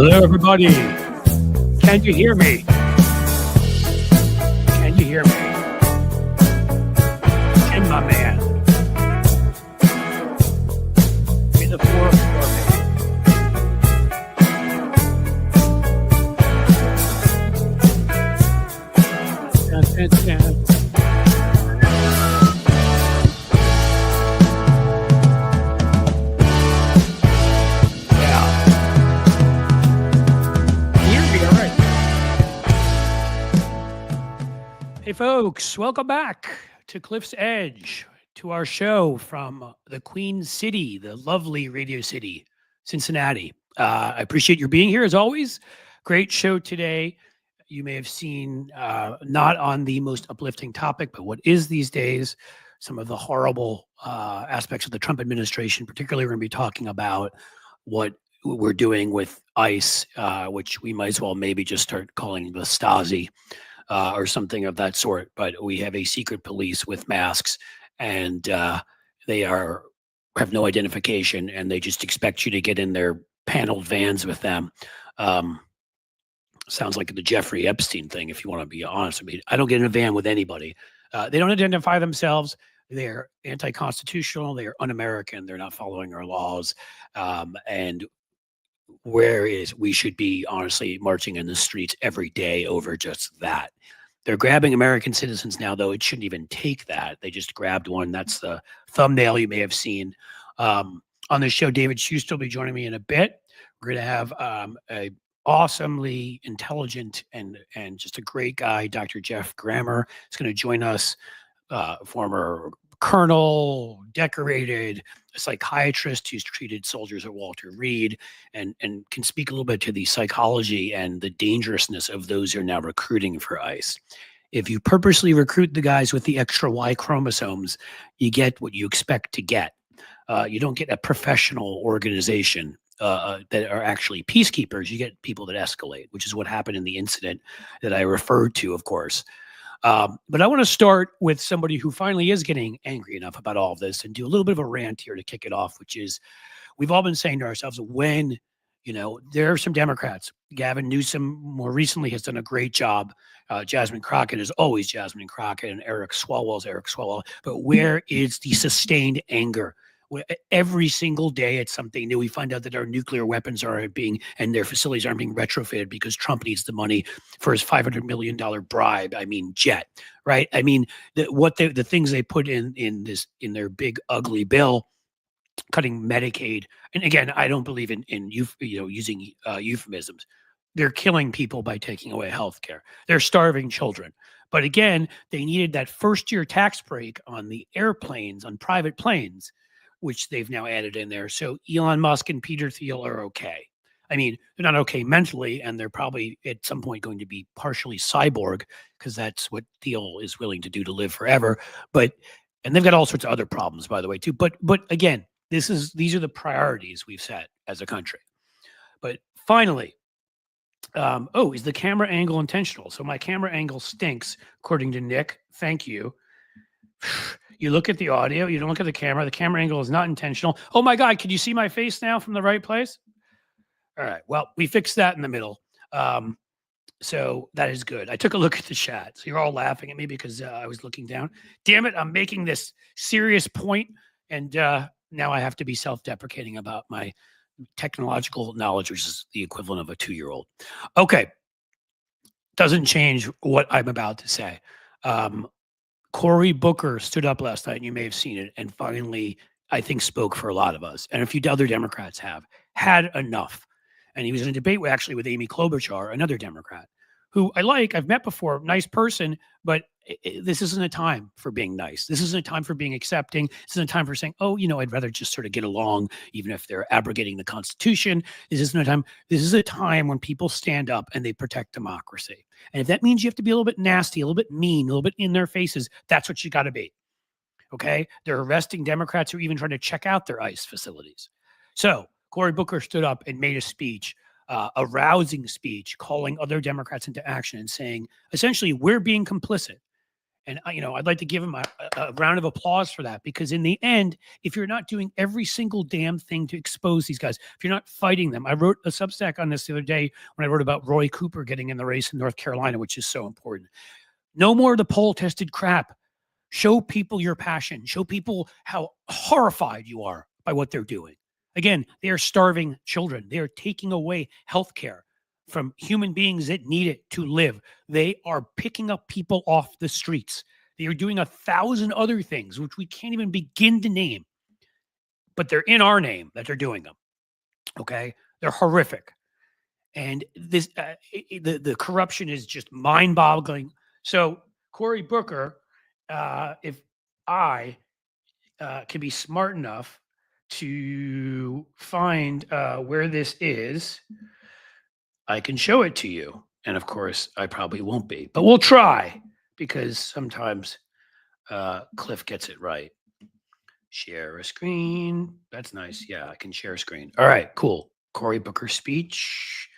Hello, everybody. Can you hear me? Can you hear me? Tim, my man. Be the floor for me. Dun, dun, dun. Hey folks, welcome back to Cliff's Edge, to our show from the Queen City, the lovely Radio City, Cincinnati. I appreciate your being here as always. Great show today. You may have seen not on the most uplifting topic, but what is these days, some of the horrible aspects of the Trump administration. Particularly, we're going to be talking about what we're doing with ICE, which we might as well maybe just start calling the Stasi. Or something of that sort. But we have a secret police with masks, and they have no identification, and they just expect you to get in their paneled vans with them. Sounds like the Jeffrey Epstein thing, if you want to be honest with me. I don't get in a van with anybody. They don't identify themselves. They're anti-constitutional. They're un-American. They're not following our laws. And whereas we should be honestly marching in the streets every day over just that. They're grabbing American citizens now, though. It shouldn't even take that. They just grabbed one. That's the thumbnail you may have seen. On the show, David Schuster will be joining me in a bit. We're going to have a awesomely intelligent and just a great guy, Dr. Jeff Grammer, is going to join us, former colonel, decorated, a psychiatrist who's treated soldiers at Walter Reed, and can speak a little bit to the psychology and the dangerousness of those who are now recruiting for ICE. If you purposely recruit the guys with the extra Y chromosomes, you get what you expect to get. You don't get a professional organization that are actually peacekeepers. You get people that escalate, which is what happened in the incident that I referred to, of course. But I want to start with somebody who finally is getting angry enough about all of this and do a little bit of a rant here to kick it off, which is we've all been saying to ourselves when, there are some Democrats. Gavin Newsom more recently has done a great job. Jasmine Crockett is always Jasmine Crockett, and Eric Swalwell is Eric Swalwell. But where is the sustained anger? Every single day it's something new. We find out that our nuclear weapons and their facilities aren't being retrofitted because Trump needs the money for his $500 million bribe. I mean, jet, right? I mean, the things they put in their big ugly bill, cutting Medicaid. And again, I don't believe in using euphemisms. They're killing people by taking away health care. They're starving children. But again, they needed that first-year tax break on the airplanes, on private planes, which they've now added in there. So Elon Musk and Peter Thiel are okay. I mean, they're not okay mentally, and they're probably at some point going to be partially cyborg, because that's what Thiel is willing to do to live forever. And they've got all sorts of other problems, by the way, too. But again, these are the priorities we've set as a country. But finally, is the camera angle intentional? So my camera angle stinks, according to Nick. Thank you. You look at the audio, you don't look at the camera. The camera angle is not intentional. Oh my God, can you see my face now from the right place? All right, well, we fixed that in the middle. So that is good. I took a look at the chat. So you're all laughing at me because I was looking down. Damn it, I'm making this serious point, and now I have to be self-deprecating about my technological knowledge, which is the equivalent of a 2-year-old. Okay, doesn't change what I'm about to say. Cory Booker stood up last night, and you may have seen it, and finally, I think, spoke for a lot of us. And a few other Democrats have had enough. And he was in a debate with Amy Klobuchar, another Democrat, who I like. I've met before, nice person, but this isn't a time for being nice. This isn't a time for being accepting. This isn't a time for saying, I'd rather just sort of get along, even if they're abrogating the Constitution. This isn't a time. This is a time when people stand up and they protect democracy. And if that means you have to be a little bit nasty, a little bit mean, a little bit in their faces, that's what you got to be. Okay? They're arresting Democrats who are even trying to check out their ICE facilities. So Cory Booker stood up and made a speech, a rousing speech, calling other Democrats into action and saying, essentially, we're being complicit. And, I'd like to give him a round of applause for that, because in the end, if you're not doing every single damn thing to expose these guys, if you're not fighting them, I wrote a Substack on this the other day when I wrote about Roy Cooper getting in the race in North Carolina, which is so important. No more of the poll tested crap. Show people your passion. Show people how horrified you are by what they're doing. Again, they are starving children. They are taking away health care from human beings that need it to live. They are picking up people off the streets. They are doing 1,000 other things, which we can't even begin to name. But they're in our name that they're doing them. Okay? They're horrific. And this, the corruption is just mind-boggling. So Cory Booker, if I can be smart enough to find where this is, I can show it to you. And of course, I probably won't be, but we'll try, because sometimes Cliff gets it right. Share a screen. That's nice. Yeah, I can share a screen. All right, cool. Cory Booker speech.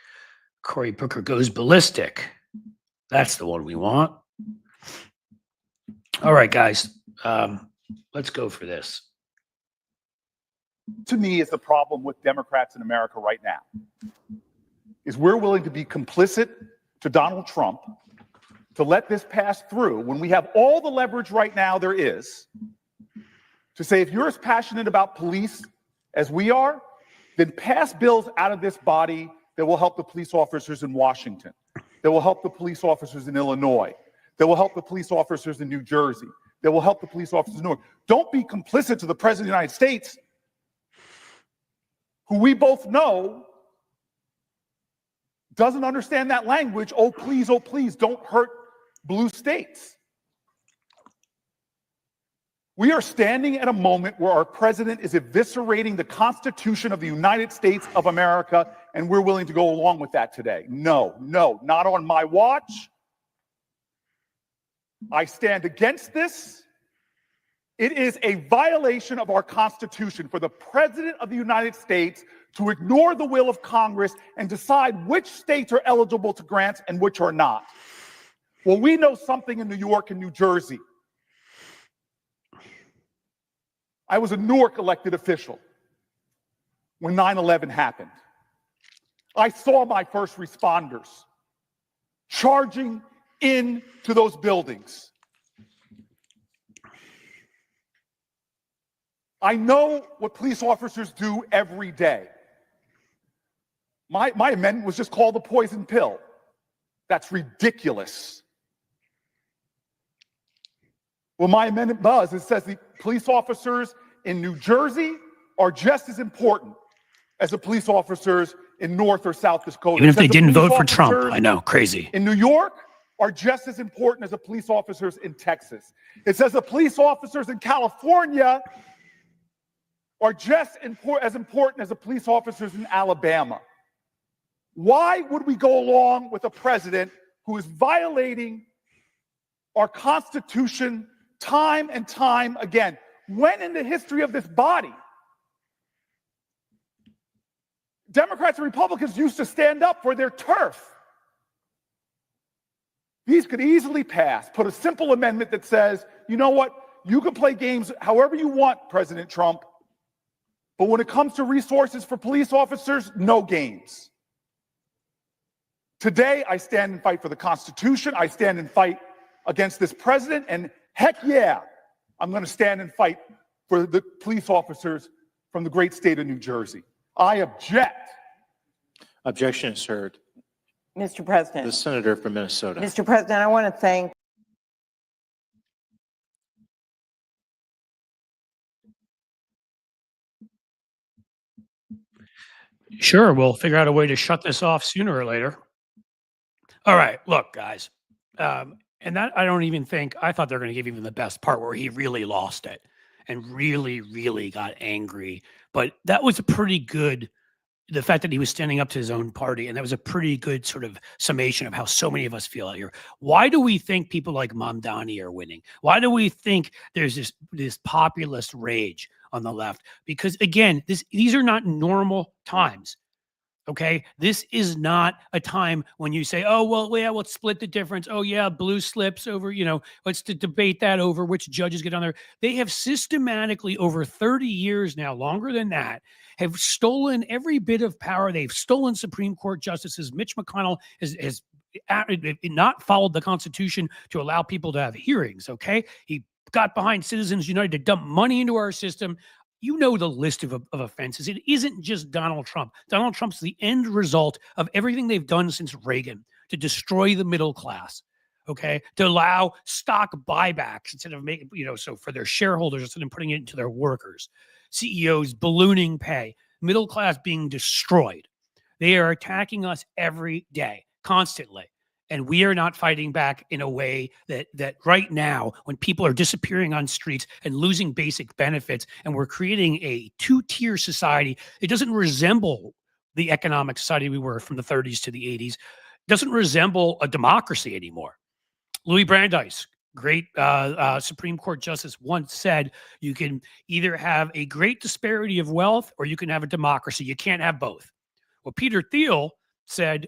Cory Booker goes ballistic. That's the one we want. All right, guys. Let's go for this. To me, is the problem with Democrats in America right now, is we're willing to be complicit to Donald Trump to let this pass through when we have all the leverage right now there is to say, if you're as passionate about police as we are, then pass bills out of this body that will help the police officers in Washington, that will help the police officers in Illinois, that will help the police officers in New Jersey, that will help the police officers in New York. Don't be complicit to the President of the United States, who we both know doesn't understand that language. Oh, please, don't hurt blue states. We are standing at a moment where our president is eviscerating the Constitution of the United States of America, and we're willing to go along with that today. No, not on my watch. I stand against this. It is a violation of our Constitution for the President of the United States to ignore the will of Congress and decide which states are eligible to grants and which are not. Well, we know something in New York and New Jersey. I was a Newark elected official when 9/11 happened. I saw my first responders charging into those buildings. I know what police officers do every day. My amendment was just called the poison pill. That's ridiculous. Well, my amendment does, it says the police officers in New Jersey are just as important as the police officers in North or South Dakota. Even if they didn't vote for Trump. I know, crazy. In New York are just as important as the police officers in Texas. It says the police officers in California are just as important as the police officers in Alabama. Why would we go along with a president who is violating our Constitution time and time again? When in the history of this body, Democrats and Republicans used to stand up for their turf? These could easily pass. Put a simple amendment that says, you know what, you can play games however you want, President Trump, but when it comes to resources for police officers, no games. Today, I stand and fight for the Constitution. I stand and fight against this president, and heck yeah, I'm going to stand and fight for the police officers from the great state of New Jersey. I object. Objection is heard. Mr. President. The senator from Minnesota. Mr. President, I want to thank Sure, we'll figure out a way to shut this off sooner or later. All right, look, guys. And that, I don't even think, I thought they were going to give even the best part where he really lost it and really, really got angry. But that was a pretty good, the fact that he was standing up to his own party, and that was a pretty good sort of summation of how so many of us feel out here. Why do we think people like Mamdani are winning? Why do we think there's this populist rage on the left? Because again, these are not normal times. Okay, this is not a time when you say, "Oh well, yeah, let's split the difference." Oh yeah, blue slips over. Let's debate that over which judges get on there. They have systematically over 30 years now, longer than that, have stolen every bit of power. They've stolen Supreme Court justices. Mitch McConnell has not followed the Constitution to allow people to have hearings. Okay, he got behind Citizens United to dump money into our system. You know the list of offenses. It isn't just Donald Trump. Donald Trump's the end result of everything they've done since Reagan to destroy the middle class, okay? To allow stock buybacks instead of making, so for their shareholders instead of putting it into their workers. CEOs ballooning pay, middle class being destroyed. They are attacking us every day, constantly. And we are not fighting back in a way that right now, when people are disappearing on streets and losing basic benefits, and we're creating a two-tier society, it doesn't resemble the economic society we were from the 30s to the 80s. It doesn't resemble a democracy anymore. Louis Brandeis, great Supreme Court justice, once said, you can either have a great disparity of wealth or you can have a democracy. You can't have both. Well, Peter Thiel said,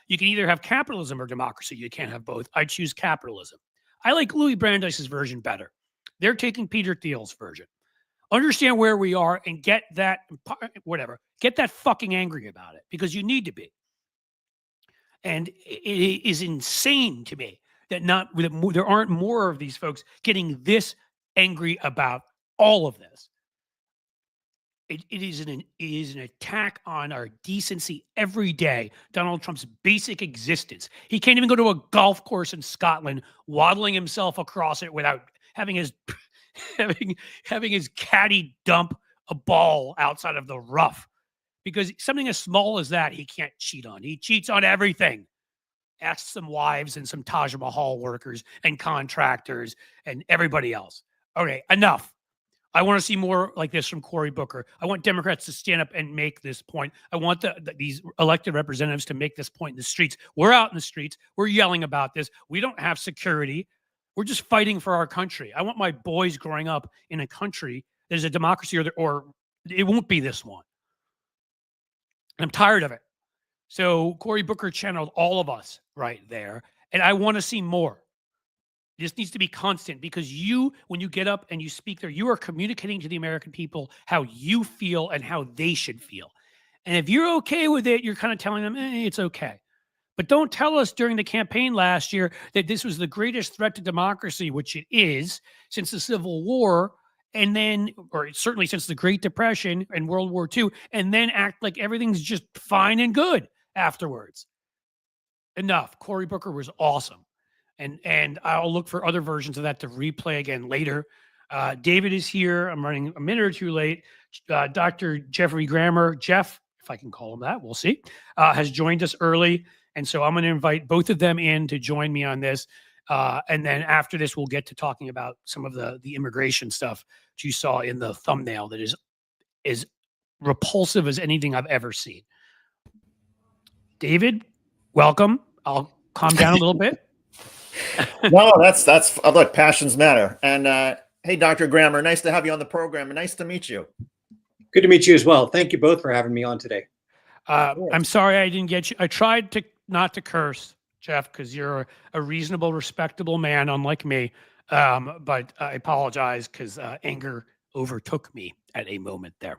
you can either have capitalism or democracy. You can't have both. I choose capitalism. I like Louis Brandeis' version better. They're taking Peter Thiel's version. Understand where we are and get that fucking angry about it, because you need to be. And it is insane to me that there aren't more of these folks getting this angry about all of this. It is an attack on our decency every day. Donald Trump's basic existence. He can't even go to a golf course in Scotland, waddling himself across it without having his having his caddy dump a ball outside of the rough. Because something as small as that, he can't cheat on. He cheats on everything. Ask some wives and some Taj Mahal workers and contractors and everybody else. Okay, enough. I want to see more like this from Cory Booker. I want Democrats to stand up and make this point. I want these elected representatives to make this point in the streets. We're out in the streets. We're yelling about this. We don't have security. We're just fighting for our country. I want my boys growing up in a country that is a democracy, or it won't be this one. I'm tired of it. So Cory Booker channeled all of us right there, and I want to see more. This needs to be constant, because when you get up and you speak there, you are communicating to the American people how you feel and how they should feel. And if you're okay with it, you're kind of telling them, it's okay. But don't tell us during the campaign last year that this was the greatest threat to democracy, which it is, since the Civil War, and then, or certainly since the Great Depression and World War II, and then act like everything's just fine and good afterwards. Enough. Cory Booker was awesome. And I'll look for other versions of that to replay again later. David is here. I'm running a minute or two late. Dr. Jeffrey Grammer, Jeff, if I can call him that, we'll see, has joined us early. And so I'm going to invite both of them in to join me on this. And then after this, we'll get to talking about some of the immigration stuff that you saw in the thumbnail that is as repulsive as anything I've ever seen. David, welcome. I'll calm down a little bit. No, that's look, passions matter. And hey, Dr. Grammer, nice to have you on the program, and nice to meet you. Good to meet you as well. Thank you both for having me on today. I'm sorry I didn't get you. I tried to not to curse, Jeff, because you're a reasonable, respectable man, unlike me. But I apologize because anger overtook me at a moment there.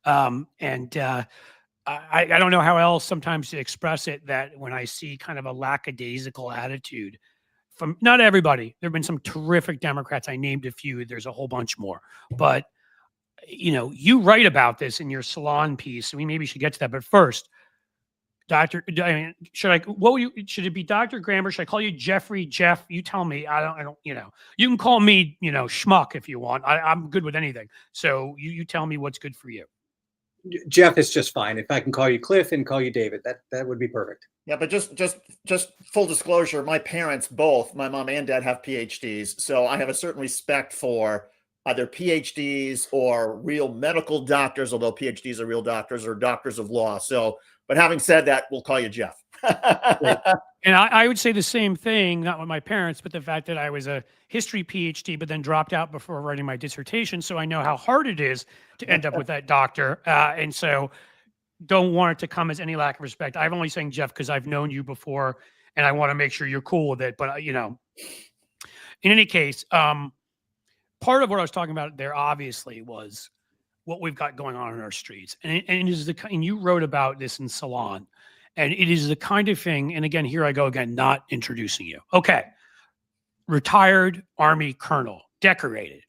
I don't know how else sometimes to express it, that when I see kind of a lackadaisical attitude from not everybody. There have been some terrific Democrats. I named a few. There's a whole bunch more. But, you write about this in your Salon piece. We maybe should get to that. But first, should it be Dr. Grammer? Should I call you Jeffrey? Jeff, you tell me. I don't, you can call me, schmuck if you want. I'm good with anything. So you tell me what's good for you. Jeff is just fine. If I can call you Cliff and call you David, that would be perfect. Yeah, but just full disclosure, my parents, both my mom and dad, have PhDs, so I have a certain respect for either PhDs or real medical doctors, although PhDs are real doctors, or doctors of law. So, but having said that, we'll call you Jeff. And I would say the same thing, not with my parents, but the fact that I was a history PhD, but then dropped out before writing my dissertation. So I know how hard it is to end up with that doctor. And so don't want it to come as any lack of respect. I'm only saying, Jeff, because I've known you before and I want to make sure you're cool with it. But, you know, in any case, part of what I was talking about there obviously was what we've got going on in our streets. And it is and you wrote about this in Salon, and it is the kind of thing. And again, here I go again, not introducing you. Okay. Retired Army colonel, decorated,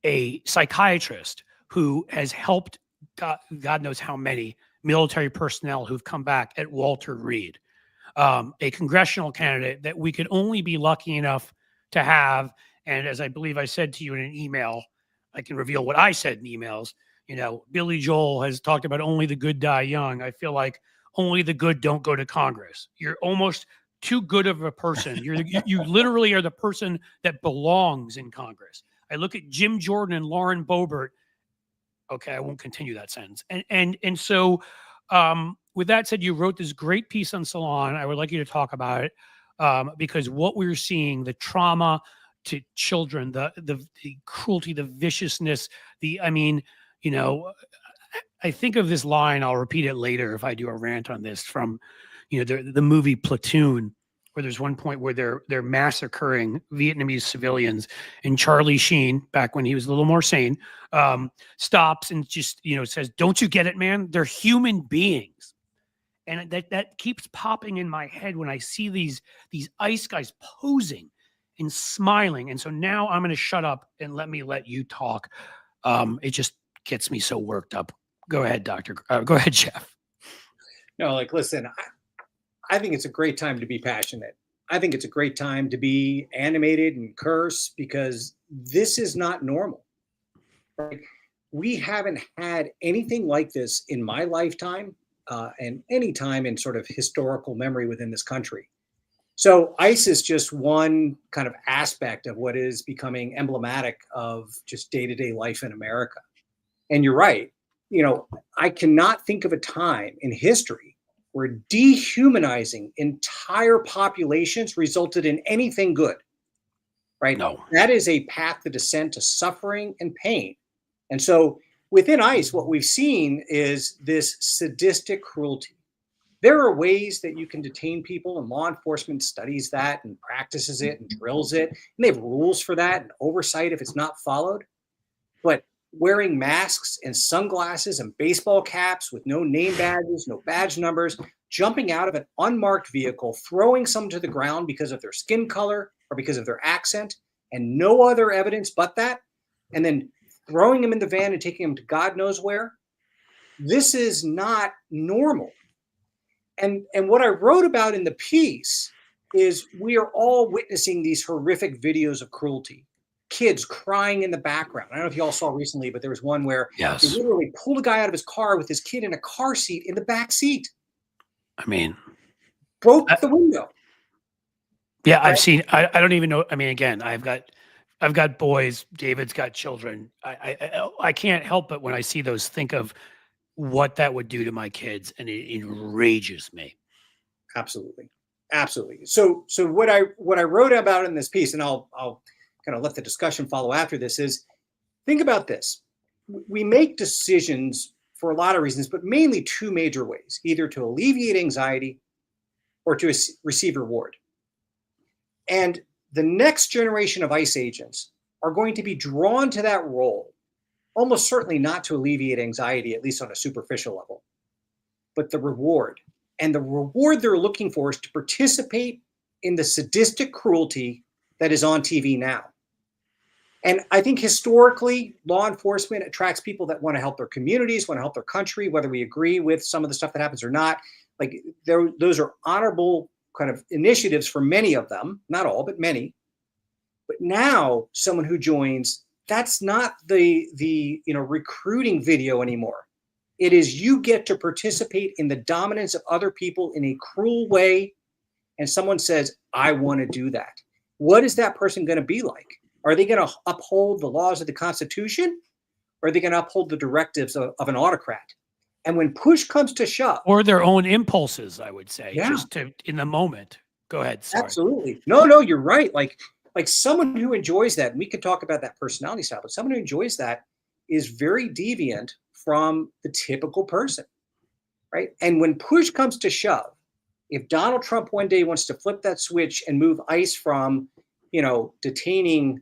a psychiatrist who has helped God knows how many military personnel who've come back at Walter Reed, a congressional candidate that we could only be lucky enough to have. And as I believe I said to you in an email, I can reveal what I said in emails. You know, Billy Joel has talked about only the good die young. I feel like only the good don't go to Congress. You're almost too good of a person. You literally are the person that belongs in Congress. I look at Jim Jordan and Lauren Boebert. Okay, I won't continue that sentence. And so with that said, you wrote this great piece on Salon. I would like you to talk about it because what we're seeing, the trauma to children, the cruelty, the viciousness, I mean, you know, I think of this line, I'll repeat it later if I do a rant on this, from, you know, the movie Platoon, where there's one point where they're massacring Vietnamese civilians, and Charlie Sheen, back when he was a little more sane, stops and just, you know, says, "Don't you get it, man? They're human beings." And that keeps popping in my head when I see these ICE guys posing and smiling. And so now I'm going to shut up and let you talk. It just gets me so worked up. Go ahead, Doctor. Go ahead, Jeff. No, like, listen, I think it's a great time to be passionate. I think it's a great time to be animated and curse, because this is not normal. Right? We haven't had anything like this in my lifetime and any time in sort of historical memory within this country. So ICE is just one kind of aspect of what is becoming emblematic of just day-to-day life in America. And you're right. You know, I cannot think of a time in history where dehumanizing entire populations resulted in anything good, right? No. That is a path to descent to suffering and pain. And so within ICE, what we've seen is this sadistic cruelty. There are ways that you can detain people, and law enforcement studies that and practices it and drills it. And they have rules for that and oversight if it's not followed. But wearing masks and sunglasses and baseball caps with no name badges, no badge numbers, jumping out of an unmarked vehicle, throwing someone to the ground because of their skin color or because of their accent, and no other evidence but that, and then throwing them in the van and taking them to God knows where. This is not normal. And what I wrote about in the piece is we are all witnessing these horrific videos of cruelty. Kids crying in the background. I don't know if you all saw recently, but there was one where they literally pulled a guy out of his car with his kid in a car seat in the back seat. I mean, broke the window. Yeah, right? I've seen. I don't even know. I mean, again, I've got boys. David's got children. I can't help but when I see those think of what that would do to my kids, and it enrages me. Absolutely. So what I wrote about in this piece, and I'll kind of let the discussion follow after this, is think about this. We make decisions for a lot of reasons, but mainly two major ways: either to alleviate anxiety or to receive reward. And the next generation of ICE agents are going to be drawn to that role, almost certainly not to alleviate anxiety, at least on a superficial level, but the reward. And the reward they're looking for is to participate in the sadistic cruelty that is on TV now. And I think historically, law enforcement attracts people that want to help their communities, want to help their country, whether we agree with some of the stuff that happens or not. Like, those are honorable kind of initiatives for many of them, not all, but many. But now someone who joins, that's not the recruiting video anymore. It is you get to participate in the dominance of other people in a cruel way. And someone says, I want to do that. What is that person going to be like? Are they going to uphold the laws of the Constitution? Or are they going to uphold the directives of an autocrat? And when push comes to shove, or their own impulses, I would say, yeah, just to in the moment. Go ahead. Sorry. Absolutely. No, you're right. Like someone who enjoys that, and we could talk about that personality style, but someone who enjoys that is very deviant from the typical person. right? And when push comes to shove, if Donald Trump one day wants to flip that switch and move ICE from, detaining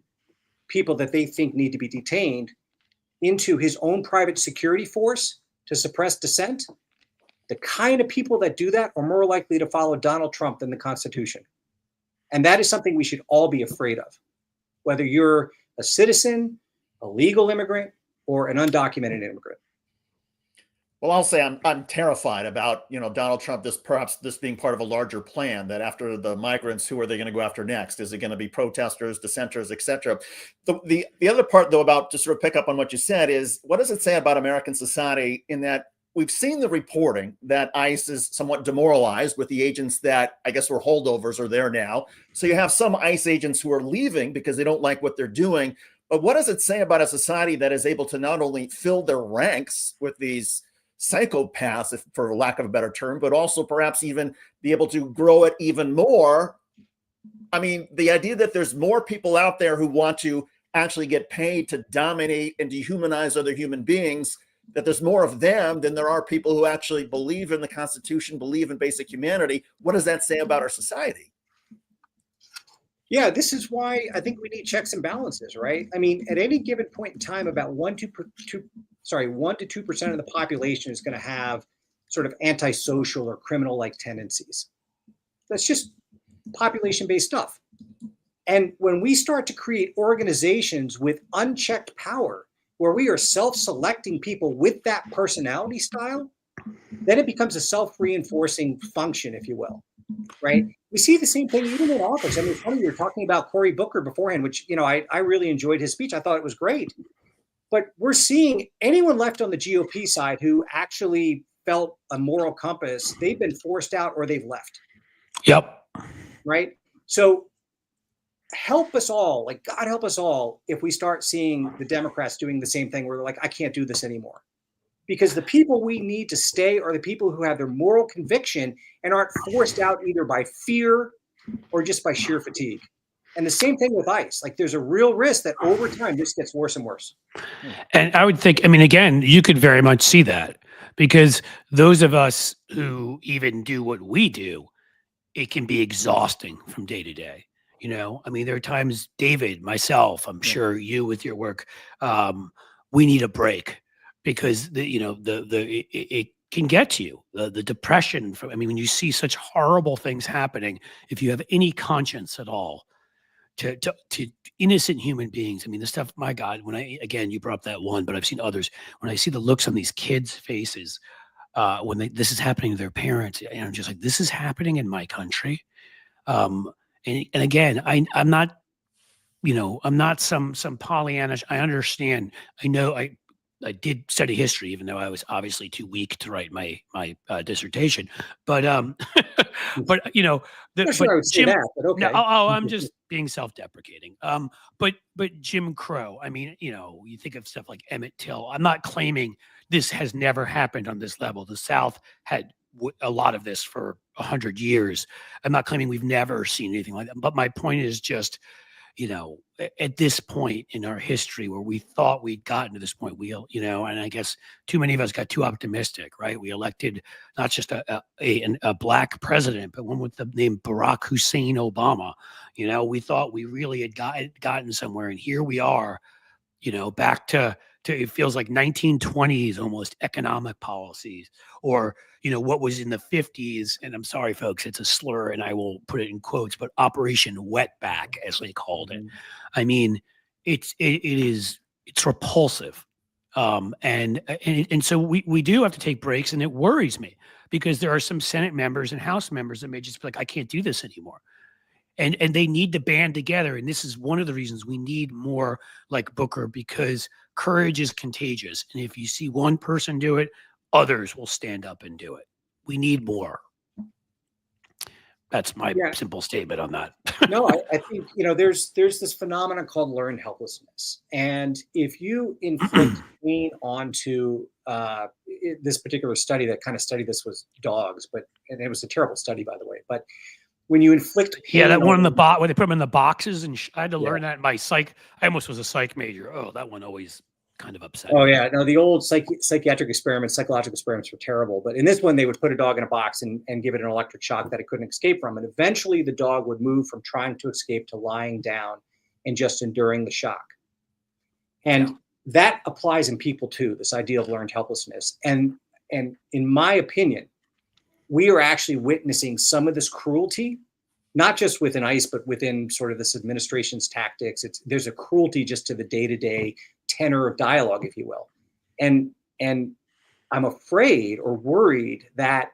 people that they think need to be detained into his own private security force to suppress dissent, the kind of people that do that are more likely to follow Donald Trump than the Constitution. And that is something we should all be afraid of, whether you're a citizen, a legal immigrant, or an undocumented immigrant. Well, I'll say I'm terrified about, Donald Trump, perhaps this being part of a larger plan that after the migrants, who are they going to go after next? Is it going to be protesters, dissenters, et cetera? The other part, though, about to sort of pick up on what you said is, what does it say about American society in that we've seen the reporting that ICE is somewhat demoralized with the agents that I guess were holdovers are there now. So you have some ICE agents who are leaving because they don't like what they're doing. But what does it say about a society that is able to not only fill their ranks with these psychopaths, if, for lack of a better term, but also perhaps even be able to grow it even more? I mean, the idea that there's more people out there who want to actually get paid to dominate and dehumanize other human beings, that there's more of them than there are people who actually believe in the Constitution, believe in basic humanity. What does that say about our society? Yeah, this is why I think we need checks and balances, right? I mean, at any given point in time, about 1 to 2% of the population is going to have sort of antisocial or criminal-like tendencies. That's just population-based stuff. And when we start to create organizations with unchecked power, where we are self-selecting people with that personality style, then it becomes a self-reinforcing function, if you will, right? We see the same thing even in office. I mean, it's funny, you were talking about Cory Booker beforehand, which, I really enjoyed his speech. I thought it was great. But we're seeing anyone left on the GOP side who actually felt a moral compass, they've been forced out or they've left. Yep. Right? So help us all, like God help us all, if we start seeing the Democrats doing the same thing where they're like, I can't do this anymore. Because the people we need to stay are the people who have their moral conviction and aren't forced out either by fear or just by sheer fatigue. And the same thing with ICE. Like there's a real risk that over time this gets worse and worse. And I would think, again, you could very much see that, because those of us who even do what we do, it can be exhausting from day to day. There are times, David, myself, I'm sure you with your work, we need a break, because it can get to you. The depression when you see such horrible things happening, if you have any conscience at all, to innocent human beings. The stuff, my God, you brought up that one, but I've seen others. When I see the looks on these kids' faces, when this is happening to their parents, and I'm just like, this is happening in my country. And again, I'm not, I'm not some Pollyannish. I understand. I know I did study history, even though I was obviously too weak to write my dissertation. But but I'm not sure I would say that, but okay. No, I'm just being self-deprecating. But Jim Crow. You think of stuff like Emmett Till. I'm not claiming this has never happened on this level. The South had a lot of this for 100 years. I'm not claiming we've never seen anything like that. But my point is just, at this point in our history where we thought we'd gotten to this point, and I guess too many of us got too optimistic, right? We elected not just a black president, but one with the name Barack Hussein Obama. We thought we really had gotten somewhere, and here we are, back to it feels like 1920s almost economic policies, or what was in the 50s, and I'm sorry folks, it's a slur and I will put it in quotes, but Operation Wetback, as they called it. It's repulsive. And so we do have to take breaks, and it worries me, because there are some Senate members and House members that may just be like, I can't do this anymore. And they need to band together. And this is one of the reasons we need more like Booker, because courage is contagious. And if you see one person do it, others will stand up and do it. We need more. That's my simple statement on that. No, I think, there's this phenomenon called learned helplessness. And if you inflict pain onto this particular study that kind of studied this was dogs, and it was a terrible study, by the way, but when you inflict pain, that one in the where they put them in the boxes, and I had to learn that in my psych. I almost was a psych major. Oh, that one always kind of upsetting. Oh yeah, no, the old psychiatric experiments, psychological experiments were terrible. But in this one, they would put a dog in a box and give it an electric shock that it couldn't escape from. And eventually the dog would move from trying to escape to lying down and just enduring the shock. And that applies in people too, this idea of learned helplessness. And in my opinion, we are actually witnessing some of this cruelty, not just within ICE, but within sort of this administration's tactics. There's a cruelty just to the day-to-day tenor of dialogue, if you will. And I'm afraid or worried that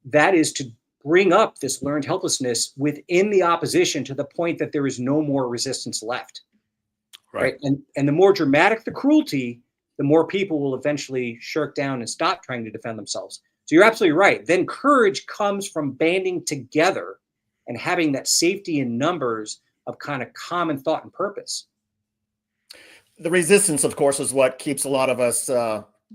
that is to bring up this learned helplessness within the opposition to the point that there is no more resistance left. Right. And the more dramatic the cruelty, the more people will eventually shirk down and stop trying to defend themselves. So you're absolutely right. Then courage comes from banding together and having that safety in numbers of kind of common thought and purpose. The resistance, of course, is what keeps a lot of us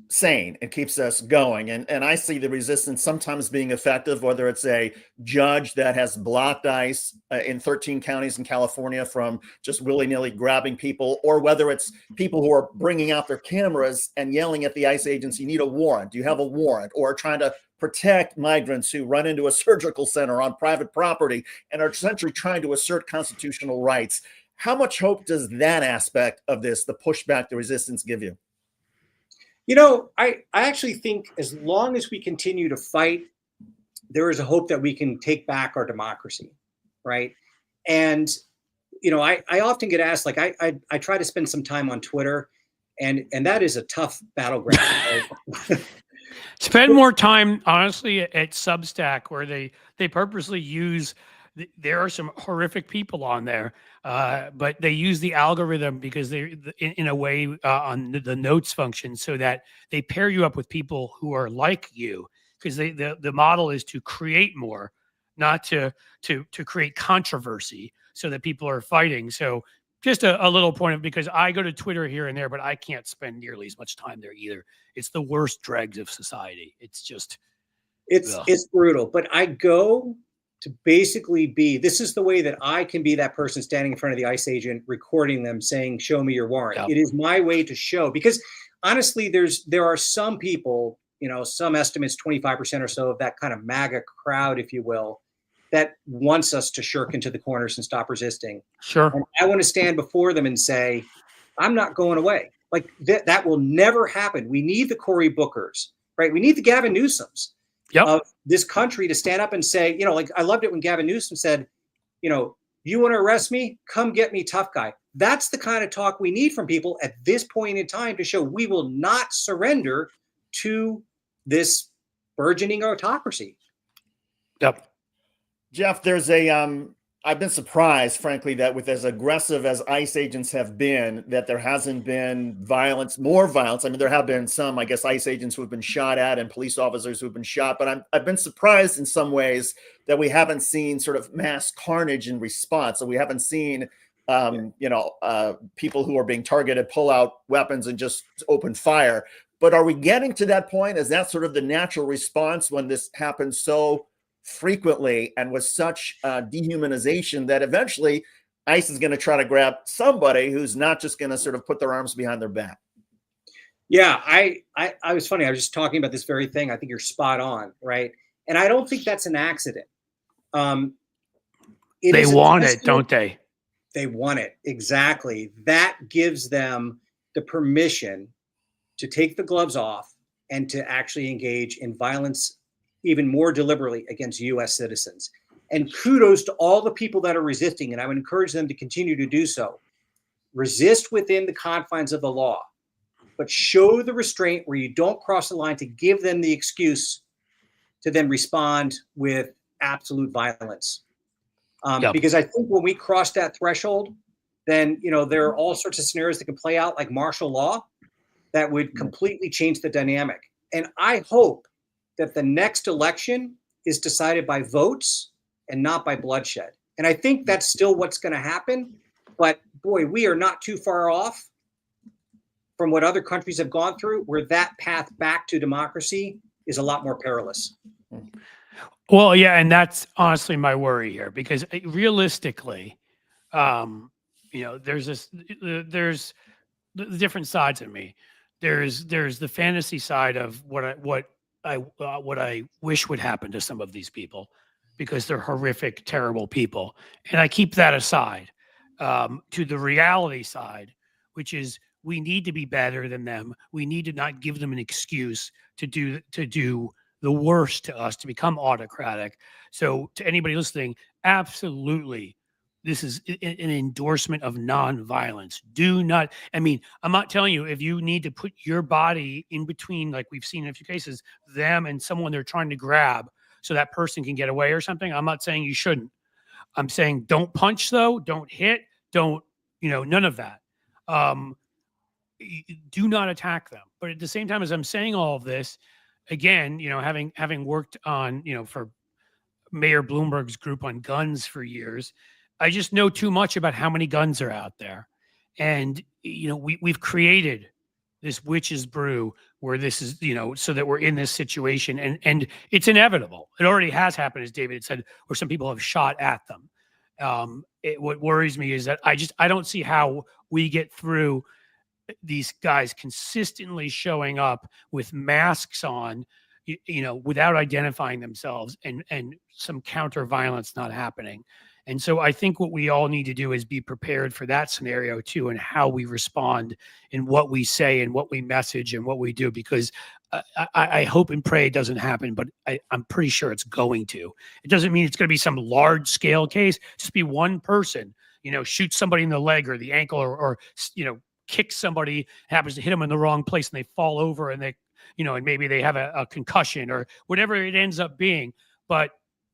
sane. It keeps us going. And I see the resistance sometimes being effective, whether it's a judge that has blocked ICE in 13 counties in California from just willy-nilly grabbing people, or whether it's people who are bringing out their cameras and yelling at the ICE agents, you need a warrant, do you have a warrant, or trying to protect migrants who run into a surgical center on private property and are essentially trying to assert constitutional rights. How much hope does that aspect of this, the pushback, the resistance, give you? You know, I actually think as long as we continue to fight, there is a hope that we can take back our democracy, right? And, you know, I often get asked, like, I try to spend some time on Twitter, and that is a tough battleground. Right? Spend more time, honestly, at Substack, where they purposely use. There are some horrific people on there, but they use the algorithm because they're in a way on the notes function so that they pair you up with people who are like you, because the model is to create more, not to create controversy so that people are fighting. So just a little point of, because I go to Twitter here and there, but I can't spend nearly as much time there either. It's the worst dregs of society. It's just, it's brutal, but I go to basically this is the way that I can be that person standing in front of the ICE agent, recording them saying, show me your warrant. Yep. It is my way to show, because honestly, there are some people, you know, some estimates, 25% or so of that kind of MAGA crowd, if you will, that wants us to shirk into the corners and stop resisting. Sure. And I want to stand before them and say, I'm not going away. Like that will never happen. We need the Cory Bookers, right? We need the Gavin Newsoms. Of this country to stand up and say, you know, like I loved it when Gavin Newsom said, you know, you want to arrest me? Come get me, tough guy. That's the kind of talk we need from people at this point in time to show we will not surrender to this burgeoning autocracy. Yep. Jeff, there's I've been surprised, frankly, that with as aggressive as ICE agents have been, that there hasn't been more violence. I mean, there have been some, I guess, ICE agents who have been shot at and police officers who have been shot, but I've been surprised in some ways that we haven't seen sort of mass carnage in response. So we haven't seen, people who are being targeted pull out weapons and just open fire. But are we getting to that point? Is that sort of the natural response when this happens so frequently and with such dehumanization that eventually ICE is going to try to grab somebody who's not just going to sort of put their arms behind their back? Yeah, I was funny. I was just talking about this very thing. I think you're spot on, right? And I don't think that's an accident. They want it, don't they? They want it. Exactly. That gives them the permission to take the gloves off and to actually engage in violence even more deliberately against U.S. citizens. And kudos to all the people that are resisting, and I would encourage them to continue to do so. Resist within the confines of the law, but show the restraint where you don't cross the line to give them the excuse to then respond with absolute violence. Because I think when we cross that threshold, then, you know, there are all sorts of scenarios that can play out like martial law that would completely change the dynamic. And I hope that the next election is decided by votes and not by bloodshed. And I think that's still what's going to happen. But boy, we are not too far off from what other countries have gone through, where that path back to democracy is a lot more perilous. Well, yeah, and that's honestly my worry here, because realistically, there's the different sides of me. there's the fantasy side of what I wish would happen to some of these people, because they're horrific, terrible people, and I keep that aside. To the reality side, which is we need to be better than them. We need to not give them an excuse to do the worst to us, to become autocratic. So to anybody listening, absolutely, this is an endorsement of nonviolence. Do not, I mean, I'm not telling you if you need to put your body in between, like we've seen in a few cases, them and someone they're trying to grab so that person can get away or something. I'm not saying you shouldn't. I'm saying don't punch though, don't hit, don't, none of that. Do not attack them. But at the same time, as I'm saying all of this, again, having worked on, for Mayor Bloomberg's group on guns for years, I just know too much about how many guns are out there. And, we've created this witch's brew where this is, so that we're in this situation, and it's inevitable. It already has happened, as David said, where some people have shot at them. What worries me is that I don't see how we get through these guys consistently showing up with masks on, without identifying themselves, and some counter violence not happening. And so I think what we all need to do is be prepared for that scenario too, and how we respond and what we say and what we message and what we do, because I hope and pray it doesn't happen, but I'm pretty sure it's going to. It doesn't mean it's going to be some large scale case. Just be one person, shoot somebody in the leg or the ankle, or kick somebody, happens to hit them in the wrong place and they fall over, and they, and maybe they have a concussion or whatever it ends up being. But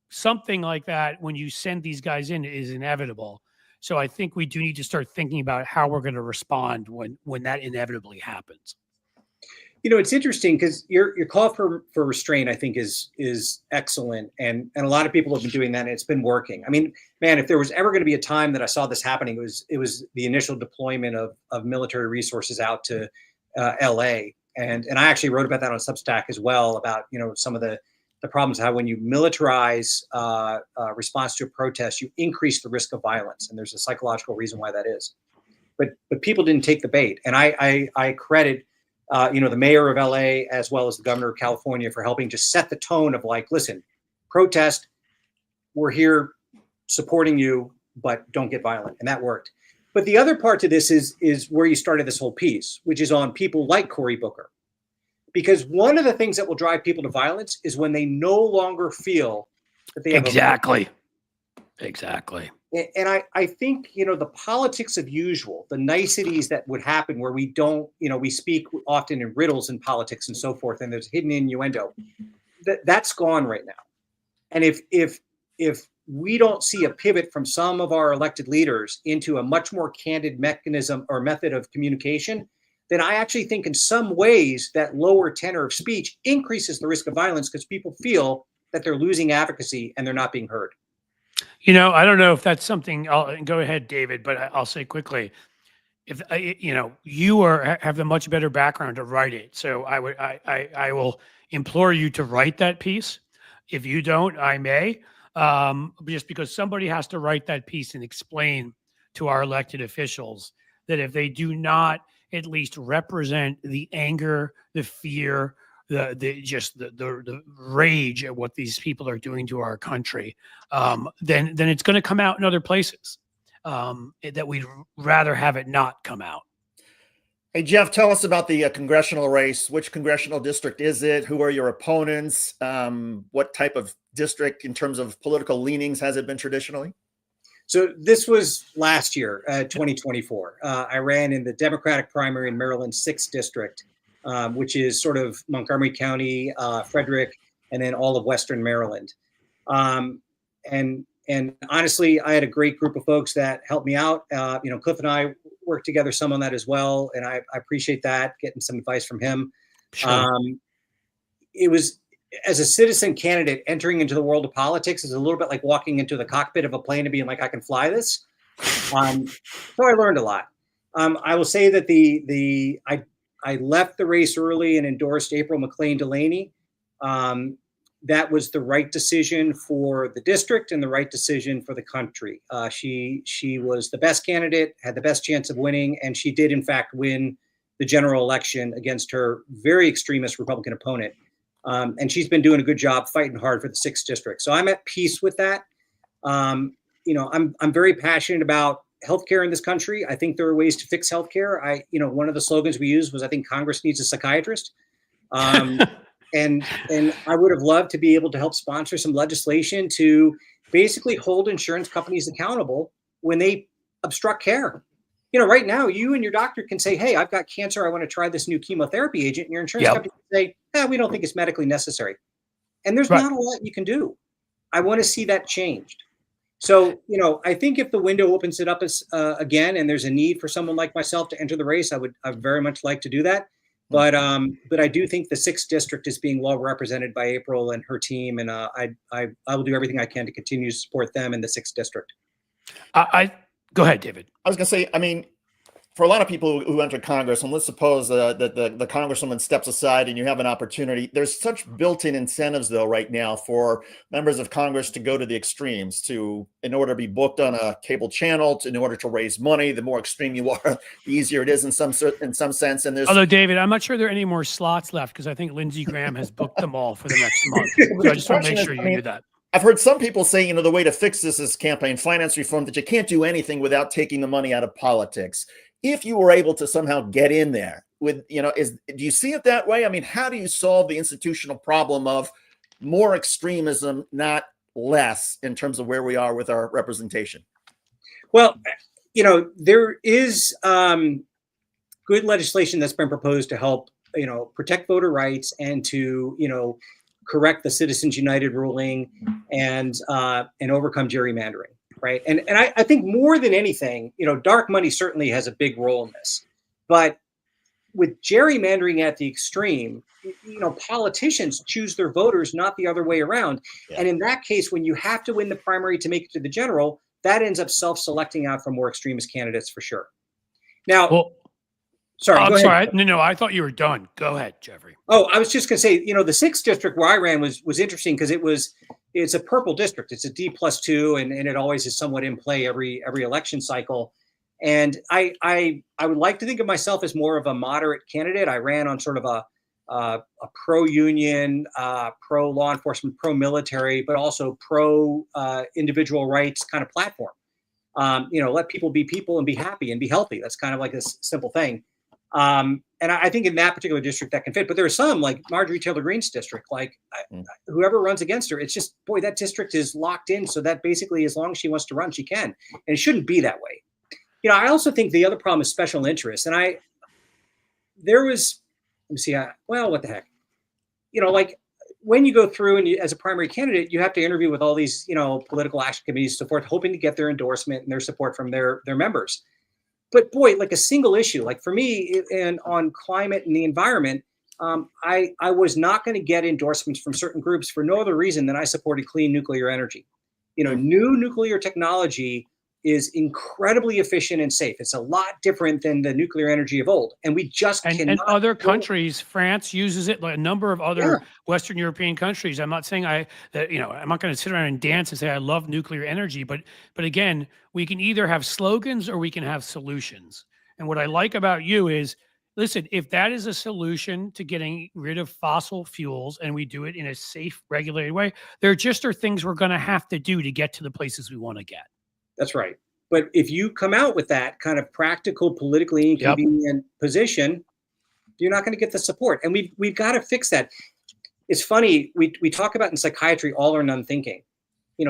something like that, when you send these guys in, is inevitable. So I think we do need to start thinking about how we're going to respond when that inevitably happens. It's interesting because your call for restraint, I think, is excellent, and a lot of people have been doing that, and it's been working. I mean, man, if there was ever going to be a time that I saw this happening, it was the initial deployment of military resources out to L.A. and I actually wrote about that on Substack as well, about some of the problems, how when you militarize response to a protest, you increase the risk of violence, and there's a psychological reason why that is. But people didn't take the bait, and I credit the mayor of LA as well as the governor of California for helping to set the tone of, like, listen, protest, we're here supporting you, but don't get violent. And that worked. But the other part to this is where you started this whole piece, which is on people like Cory Booker. Because one of the things that will drive people to violence is when they no longer feel that they have Exactly. And I think, the politics of usual, the niceties that would happen where we don't, we speak often in riddles in politics and so forth, and there's hidden innuendo, that's gone right now. And if we don't see a pivot from some of our elected leaders into a much more candid mechanism or method of communication, then I actually think in some ways that lower tenor of speech increases the risk of violence, because people feel that they're losing advocacy and they're not being heard. I don't know if that's something. Go ahead, David, but I'll say quickly, if you have a much better background to write it, so I will implore you to write that piece. If you don't, I may, just because somebody has to write that piece and explain to our elected officials that if they do not at least represent the anger, the fear, the rage at what these people are doing to our country, then it's going to come out in other places, that we'd rather have it not come out. Hey, Jeff, tell us about the congressional race. Which congressional district is it? Who are your opponents? What type of district in terms of political leanings has it been traditionally? So this was last year, 2024. I ran in the Democratic primary in Maryland's 6th district, which is sort of Montgomery County, Frederick, and then all of Western Maryland. And honestly, I had a great group of folks that helped me out. Cliff and I worked together some on that as well, and I appreciate that, getting some advice from him. Sure. It was, as a citizen candidate, entering into the world of politics is a little bit like walking into the cockpit of a plane and being like, I can fly this. So I learned a lot. I will say that I left the race early and endorsed April McLean Delaney. That was the right decision for the district and the right decision for the country. She was the best candidate, had the best chance of winning, and she did in fact win the the general election against her very extremist Republican opponent. And she's been doing a good job fighting hard for the 6th district. So I'm at peace with that. I'm very passionate about healthcare in this country. I think there are ways to fix healthcare. One of the slogans we used was, I think Congress needs a psychiatrist. And I would have loved to be able to help sponsor some legislation to basically hold insurance companies accountable when they obstruct care. Right now, you and your doctor can say, hey, I've got cancer. I want to try this new chemotherapy agent. And your insurance company can say, we don't think it's medically necessary. And there's not a lot you can do. I want to see that changed. So, I think if the window opens it up again, and there's a need for someone like myself to enter the race, I'd very much like to do that. But I do think the 6th district is being well represented by April and her team, and I will do everything I can to continue to support them in the 6th district. Go ahead, David. I was going to say, I mean, for a lot of people who enter Congress, and let's suppose that the congresswoman steps aside and you have an opportunity, there's such built-in incentives, though, right now for members of Congress to go to the extremes in order to be booked on a cable channel, in order to raise money. The more extreme you are, the easier it is in some sense. And although, David, I'm not sure there are any more slots left because I think Lindsey Graham has booked them all for the next month. So I just want to make sure you knew that. I've heard some people say, the way to fix this is campaign finance reform, that you can't do anything without taking the money out of politics. If you were able to somehow get in there with, do you see it that way? I mean, how do you solve the institutional problem of more extremism, not less, in terms of where we are with our representation? Well, there is good legislation that's been proposed to help, protect voter rights and to, correct the Citizens United ruling and overcome gerrymandering, right? And I think more than anything, dark money certainly has a big role in this. But with gerrymandering at the extreme, politicians choose their voters, not the other way around. Yeah. And in that case, when you have to win the primary to make it to the general, that ends up self-selecting out for more extremist candidates for sure. Now, sorry. I'm sorry. No, I thought you were done. Go ahead, Jeffrey. Oh, I was just going to say, the 6th district where I ran was interesting because it's a purple district. It's a D+2, and it always is somewhat in play every election cycle. And I would like to think of myself as more of a moderate candidate. I ran on sort of a pro-union, pro-law enforcement, pro-military, but also pro-individual rights kind of platform. Let people be people and be happy and be healthy. That's kind of like this simple thing. And I think in that particular district that can fit, but there are some like Marjorie Taylor Greene's district, whoever runs against her, it's just, boy, that district is locked in. So that basically, as long as she wants to run, she can, and it shouldn't be that way. I also think the other problem is special interests. And what the heck, when you go through and as a primary candidate, you have to interview with all these, political action committees, so forth, hoping to get their endorsement and their support from their members. But boy, like a single issue, like for me and on climate and the environment, I was not going to get endorsements from certain groups for no other reason than I supported clean nuclear energy. New nuclear technology is incredibly efficient and safe. It's a lot different than the nuclear energy of old. And we just cannot. And other countries, France uses it, like a number of other Western European countries. I'm not saying I'm not going to sit around and dance and say I love nuclear energy, but again, we can either have slogans or we can have solutions. And what I like about you is, listen, if that is a solution to getting rid of fossil fuels and we do it in a safe, regulated way, there just are things we're going to have to do to get to the places we want to get. That's right. But if you come out with that kind of practical, politically inconvenient position, you're not going to get the support. And we've got to fix that. It's funny. We talk about in psychiatry, all or none thinking.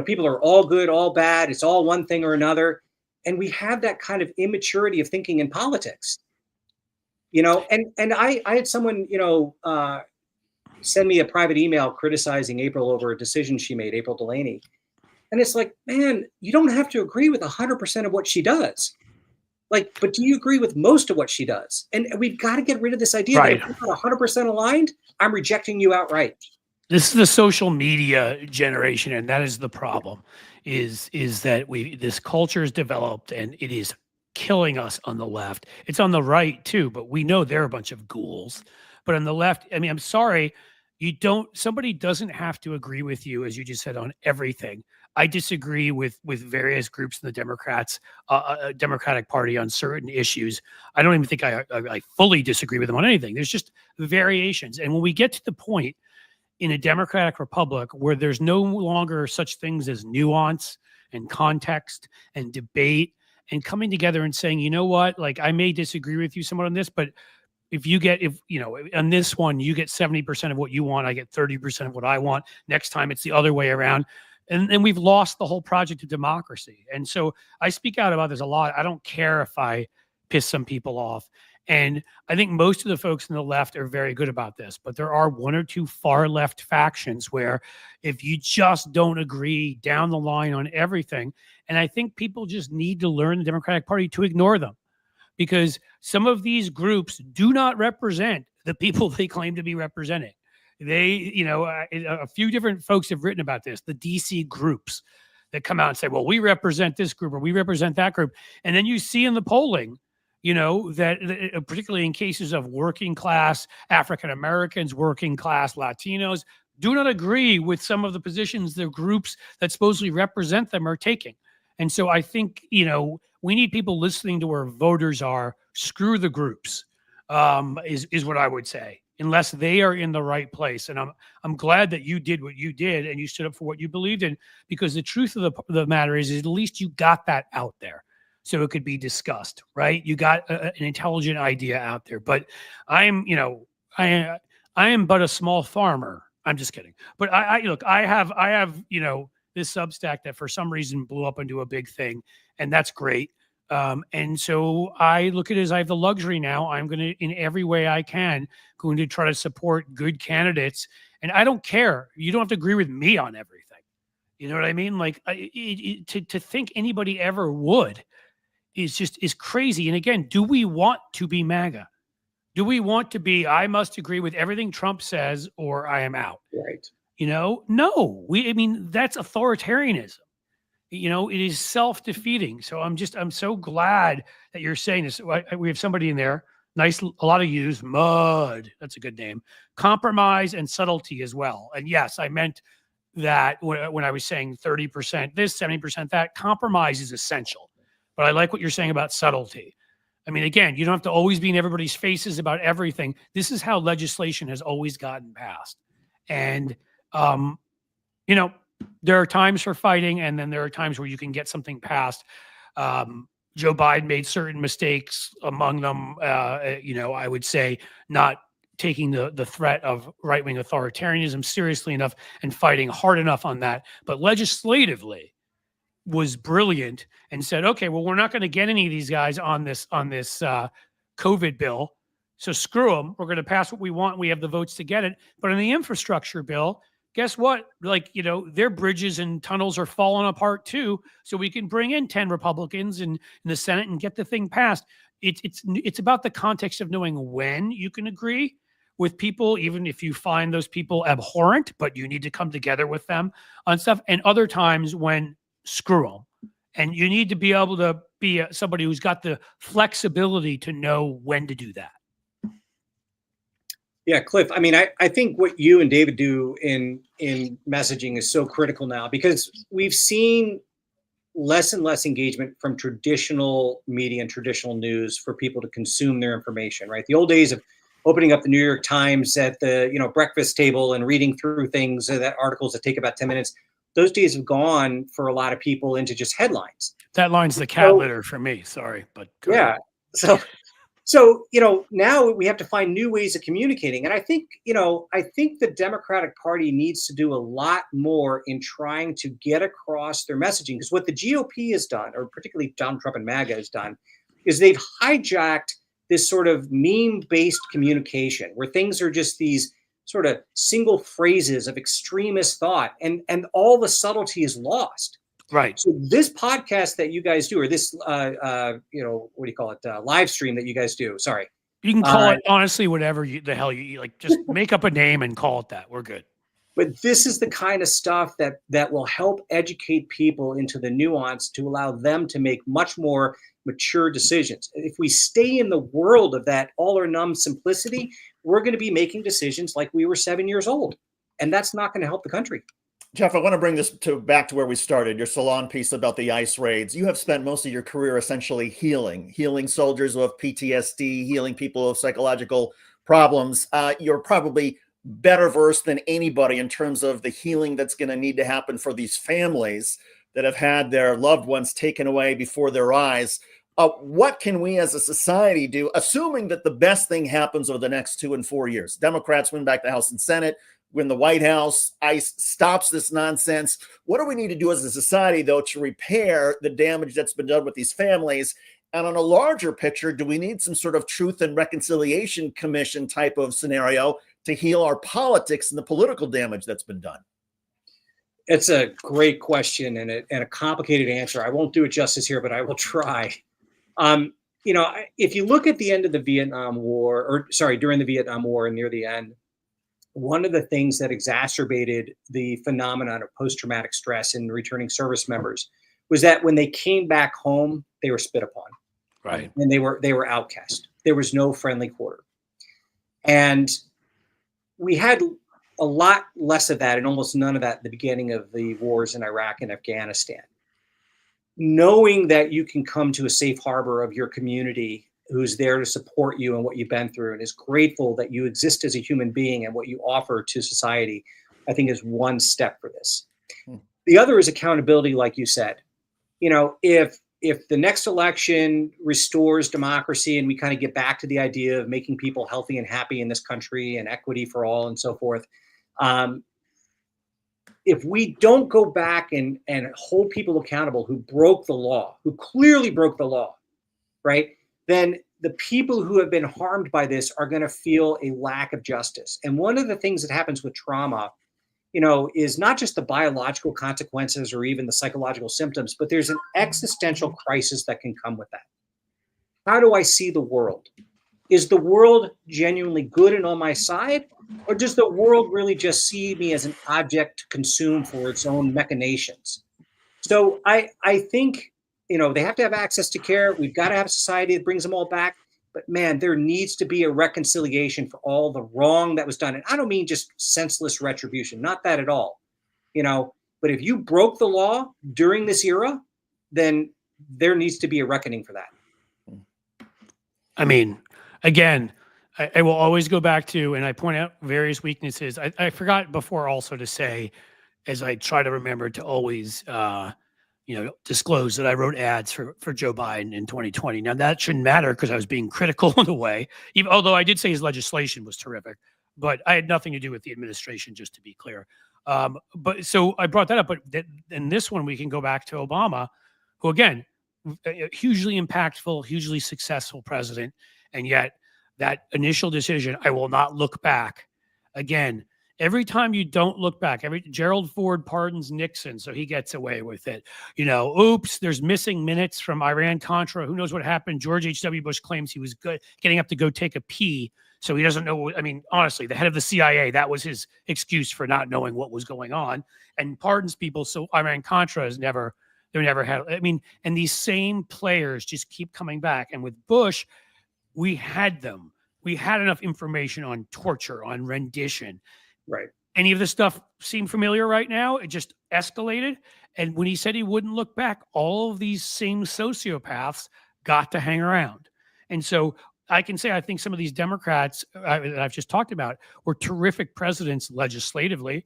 People are all good, all bad. It's all one thing or another. And we have that kind of immaturity of thinking in politics. And I had someone, send me a private email criticizing April over a decision she made, April Delaney. And it's like, man, you don't have to agree with 100% of what she does. But do you agree with most of what she does? And we've got to get rid of this idea that if you're not 100% aligned, I'm rejecting you outright. This is the social media generation, and that is the problem, is that this culture is developed and it is killing us on the left. It's on the right too, but we know they're a bunch of ghouls. But on the left, I mean, I'm sorry, somebody doesn't have to agree with you, as you just said, on everything. I disagree with various groups in the Democratic Party on certain issues. I don't even think I fully disagree with them on anything. There's just variations. And when we get to the point in a democratic republic where there's no longer such things as nuance and context and debate and coming together and saying, you know what, like I may disagree with you somewhat on this, but if on this one, you get 70% of what you want, I get 30% of what I want. Next time it's the other way around. And we've lost the whole project of democracy. And so I speak out about this a lot. I don't care if I piss some people off. And I think most of the folks on the left are very good about this, but there are one or two far left factions where if you just don't agree down the line on everything, and I think people just need to learn the Democratic Party to ignore them, because some of these groups do not represent the people they claim to be representing. They, a few different folks have written about this, the DC groups that come out and say, well, we represent this group or we represent that group. And then you see in the polling, that particularly in cases of working class African Americans, working class Latinos, do not agree with some of the positions the groups that supposedly represent them are taking. And so I think, we need people listening to where voters are. Screw the groups, is what I would say, unless they are in the right place. And I'm glad that you did what you did and you stood up for what you believed in, because the truth of the matter is at least you got that out there so it could be discussed, right? You got an intelligent idea out there. But I am but a small farmer. I'm just kidding. But I have this Substack that for some reason blew up into a big thing, and that's great. And so I look at it as I have the luxury now. I'm going to, in every way I can, going to try to support good candidates. And I don't care. You don't have to agree with me on everything. You know what I mean? Like to think anybody ever would is crazy. And again, do we want to be MAGA? Do we want to be, I must agree with everything Trump says or I am out? Right. No, that's authoritarianism. It is self-defeating. So I'm so glad that you're saying this. We have somebody in there, nice, a lot of use, Mud, that's a good name, compromise and subtlety as well. And yes, I meant that when I was saying 30% this, 70% that, compromise is essential. But I like what you're saying about subtlety. I mean, again, you don't have to always be in everybody's faces about everything. This is how legislation has always gotten passed. And, there are times for fighting, and then there are times where you can get something passed. Joe Biden made certain mistakes, among them, I would say not taking the threat of right-wing authoritarianism seriously enough and fighting hard enough on that. But legislatively was brilliant and said, okay, well, we're not going to get any of these guys on this COVID bill. So screw them. We're going to pass what we want. We have the votes to get it. But in the infrastructure bill, guess what? Their bridges and tunnels are falling apart too. So we can bring in 10 Republicans in the Senate and get the thing passed. It's about the context of knowing when you can agree with people, even if you find those people abhorrent, but you need to come together with them on stuff. And other times when screw them. And you need to be able to be somebody who's got the flexibility to know when to do that. Yeah, Cliff, I mean, I think what you and David do in messaging is so critical now, because we've seen less and less engagement from traditional media and traditional news for people to consume their information, right? The old days of opening up the New York Times at the breakfast table and reading through things, that articles that take about 10 minutes, those days have gone for a lot of people into just headlines. That line's the cat litter for me. Sorry, but yeah. So, now we have to find new ways of communicating. And I think the Democratic Party needs to do a lot more in trying to get across their messaging. Because what the GOP has done, or particularly Donald Trump and MAGA has done, is they've hijacked this sort of meme-based communication where things are just these sort of single phrases of extremist thought, and all the subtlety is lost. Right. So this podcast that you guys do, or this, what do you call it? Live stream that you guys do. Sorry. You can call it honestly, whatever the hell you like. Just make up a name and call it that. We're good. But this is the kind of stuff that will help educate people into the nuance to allow them to make much more mature decisions. If we stay in the world of that all or none simplicity, we're going to be making decisions like we were 7 years old. And that's not going to help the country. Jeff, I want to bring this back to where we started, your salon piece about the ICE raids. You have spent most of your career essentially healing soldiers who have PTSD, healing people who have psychological problems. You're probably better versed than anybody in terms of the healing that's going to need to happen for these families that have had their loved ones taken away before their eyes. What can we as a society do, assuming that the best thing happens over the next 2 and 4 years? Democrats win back the House and Senate, win the White House, ICE stops this nonsense. What do we need to do as a society, though, to repair the damage that's been done with these families? And on a larger picture, do we need some sort of truth and reconciliation commission type of scenario to heal our politics and the political damage that's been done? It's a great question and a complicated answer. I won't do it justice here, but I will try. If you look at the end of the Vietnam War, during the Vietnam War and near the end, one of the things that exacerbated the phenomenon of post-traumatic stress in returning service members was that when they came back home, they were spit upon. Right. And they were outcast. There was no friendly quarter. And we had a lot less of that and almost none of that at the beginning of the wars in Iraq and Afghanistan. Knowing that you can come to a safe harbor of your community who's there to support you and what you've been through and is grateful that you exist as a human being and what you offer to society, I think is one step for this. The other is accountability, like you said. If the next election restores democracy and we kind of get back to the idea of making people healthy and happy in this country and equity for all and so forth, if we don't go back and hold people accountable who broke the law, who clearly broke the law, right, then the people who have been harmed by this are going to feel a lack of justice. And one of the things that happens with trauma, is not just the biological consequences or even the psychological symptoms, but there's an existential crisis that can come with that. How do I see the world? Is the world genuinely good and on my side? Or does the world really just see me as an object to consume for its own machinations? So I think, they have to have access to care. We've got to have a society that brings them all back. But man, there needs to be a reconciliation for all the wrong that was done. And I don't mean just senseless retribution, not that at all. But if you broke the law during this era, then there needs to be a reckoning for that. I mean, again, I will always go back to, and I point out various weaknesses. I forgot before also to say, as I try to remember to always, disclose that I wrote ads for Joe Biden in 2020. Now that shouldn't matter because I was being critical in a way, although I did say his legislation was terrific, but I had nothing to do with the administration, just to be clear. But so I brought that up, but in this one, we can go back to Obama, who again, a hugely impactful, hugely successful president. And yet that initial decision, I will not look back. Again, every time you don't look back, Gerald Ford pardons Nixon, so he gets away with it. Oops, there's missing minutes from Iran-Contra. Who knows what happened? George H.W. Bush claims he was getting up to go take a pee, so he doesn't know. I mean, honestly, the head of the CIA, that was his excuse for not knowing what was going on, and pardons people. So Iran-Contra has never had. I mean, and these same players just keep coming back. And with Bush, we had them. We had enough information on torture, on rendition. Right. Any of this stuff seem familiar right now? It just escalated. And when he said he wouldn't look back, all of these same sociopaths got to hang around. And so I can say I think some of these Democrats that I've just talked about were terrific presidents legislatively,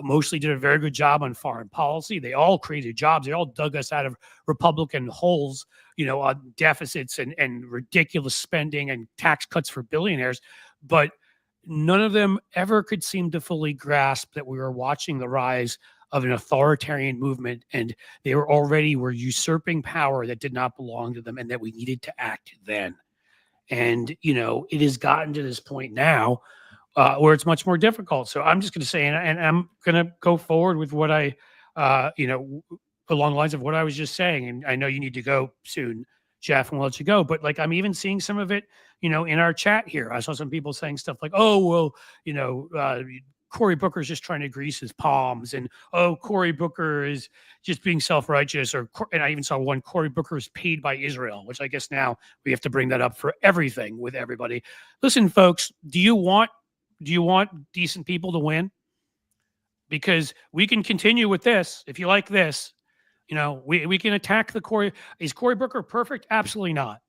mostly did a very good job on foreign policy. They all created jobs. They all dug us out of Republican holes, on deficits and ridiculous spending and tax cuts for billionaires. But none of them ever could seem to fully grasp that we were watching the rise of an authoritarian movement, and they were usurping power that did not belong to them, and that we needed to act then. And, it has gotten to this point now where it's much more difficult. So I'm just going to say, and I'm going to go forward with what I, along the lines of what I was just saying. And I know you need to go soon, Jeff, and we'll let you go. But I'm even seeing some of it, in our chat here. I saw some people saying stuff like, oh, well, Cory Booker's just trying to grease his palms. And, oh, Cory Booker is just being self-righteous. And I even saw one, Cory Booker is paid by Israel, which I guess now we have to bring that up for everything with everybody. Listen, folks, do you want decent people to win? because we can continue with this. If you like this, we can attack the Cory. Is Cory Booker perfect? Absolutely not.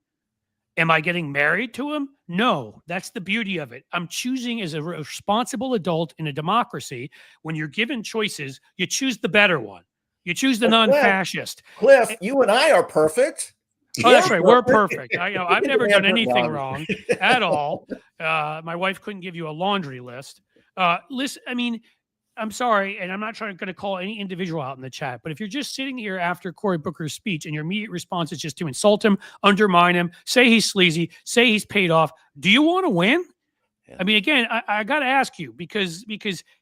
Am I getting married to him? No, that's the beauty of it. I'm choosing as a responsible adult in a democracy. When you're given choices, you choose the better one. You choose the non-fascist. Cliff, you and I are perfect. Oh, that's right. We're perfect. I've never done anything Wrong. wrong at all. My wife couldn't give you a laundry list. Listen, I mean, I'm sorry, and I'm not going to call any individual out in the chat, but if you're just sitting here after Cory Booker's speech and your immediate response is just to insult him, undermine him, say he's sleazy, say he's paid off, do you want to win? Yeah. I mean, again, I got to ask you because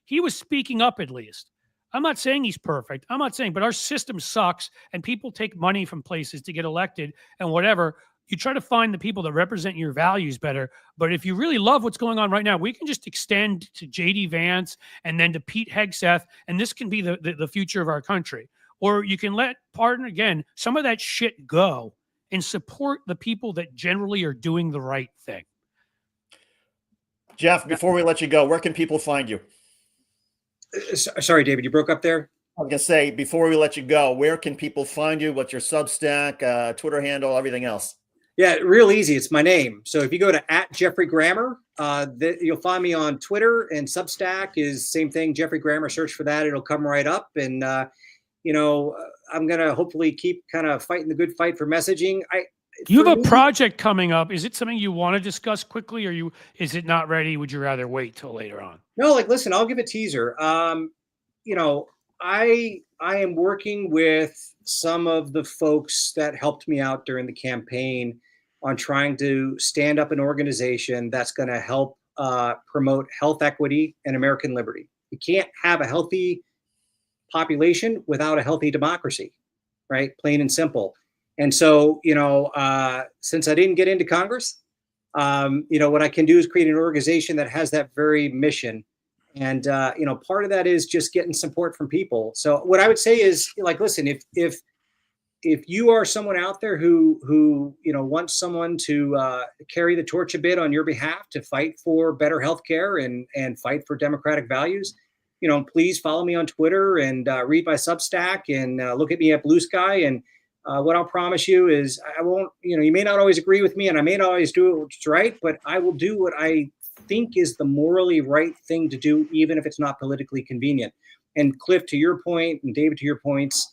he was speaking up at least. I'm not saying he's perfect. I'm not saying, but our system sucks and people take money from places to get elected and whatever. You try to find the people that represent your values better. But if you really love what's going on right now, we can just extend to J.D. Vance and then to Pete Hegseth, and this can be the future of our country. Or you can let, pardon again, some of that shit go and support the people that generally are doing the right thing. Jeff, before we let you go, where can people find you? Sorry, David, you broke up there. I was going to say, before we let you go, where can people find you? What's your Substack, Twitter handle, everything else? Yeah, real easy. It's my name. So if you go to @JeffreyGrammer, you'll find me on Twitter, and Substack is same thing, Jeffrey Grammer. Search for that. It'll come right up. And, I'm going to hopefully keep kind of fighting the good fight for messaging. You have a project coming up. Is it something you want to discuss quickly, or is it not ready? Would you rather wait till later on? No, listen, I'll give a teaser. I am working with some of the folks that helped me out during the campaign on trying to stand up an organization that's going to help promote health equity and American liberty. You can't have a healthy population without a healthy democracy, right? Plain and simple. And so, since I didn't get into Congress, what I can do is create an organization that has that very mission. And, part of that is just getting support from people. So what I would say is listen, if you are someone out there who wants someone to carry the torch a bit on your behalf to fight for better healthcare and fight for democratic values, please follow me on Twitter and read my Substack and look at me at Blue Sky. And what I'll promise you is I won't, you may not always agree with me and I may not always do what's right, but I will do what I think is the morally right thing to do, even if it's not politically convenient. And Cliff, to your point, and David, to your points,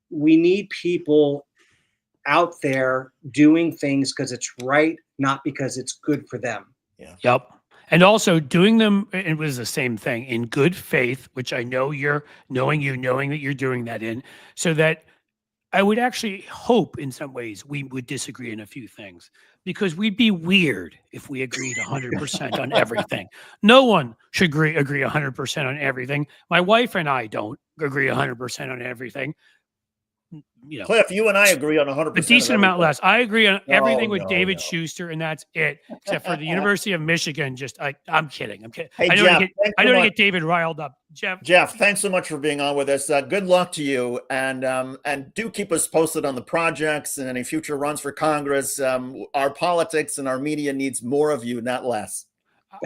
we need people out there doing things because it's right, not because it's good for them. Yeah. Yep. And also doing them, it was the same thing, in good faith, which I know you're knowing that you're doing that in, so that I would actually hope in some ways we would disagree in a few things, because we'd be weird if we agreed 100% on everything. No one should agree 100% on everything. My wife and I don't agree 100% on everything. Cliff, you and I agree on 100%. A decent amount less. I agree on everything with David Schuster, and that's it. Except for the University of Michigan. I'm kidding. I'm kidding. Hey, I don't get David riled up. Jeff, thanks so much for being on with us. Good luck to you, and do keep us posted on the projects and any future runs for Congress. Our politics and our media needs more of you, not less.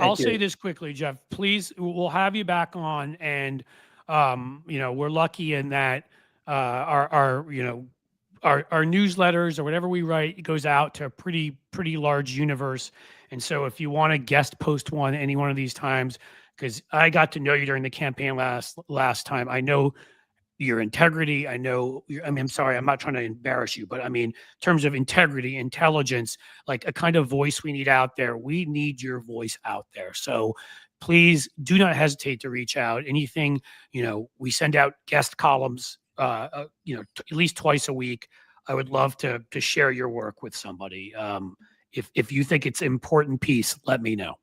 I'll say this quickly, Jeff. Please, we'll have you back on, and we're lucky in that. Our newsletters or whatever we write goes out to a pretty large universe. And so if you want to guest post one any one of these times, because I got to know you during the campaign last time, I know your integrity. I'm sorry, I'm not trying to embarrass you, but I mean, in terms of integrity, intelligence, like a kind of voice we need out there. We need your voice out there. So please do not hesitate to reach out. Anything, we send out guest columns at least twice a week. I would love to share your work with somebody. If you think it's an important piece, let me know.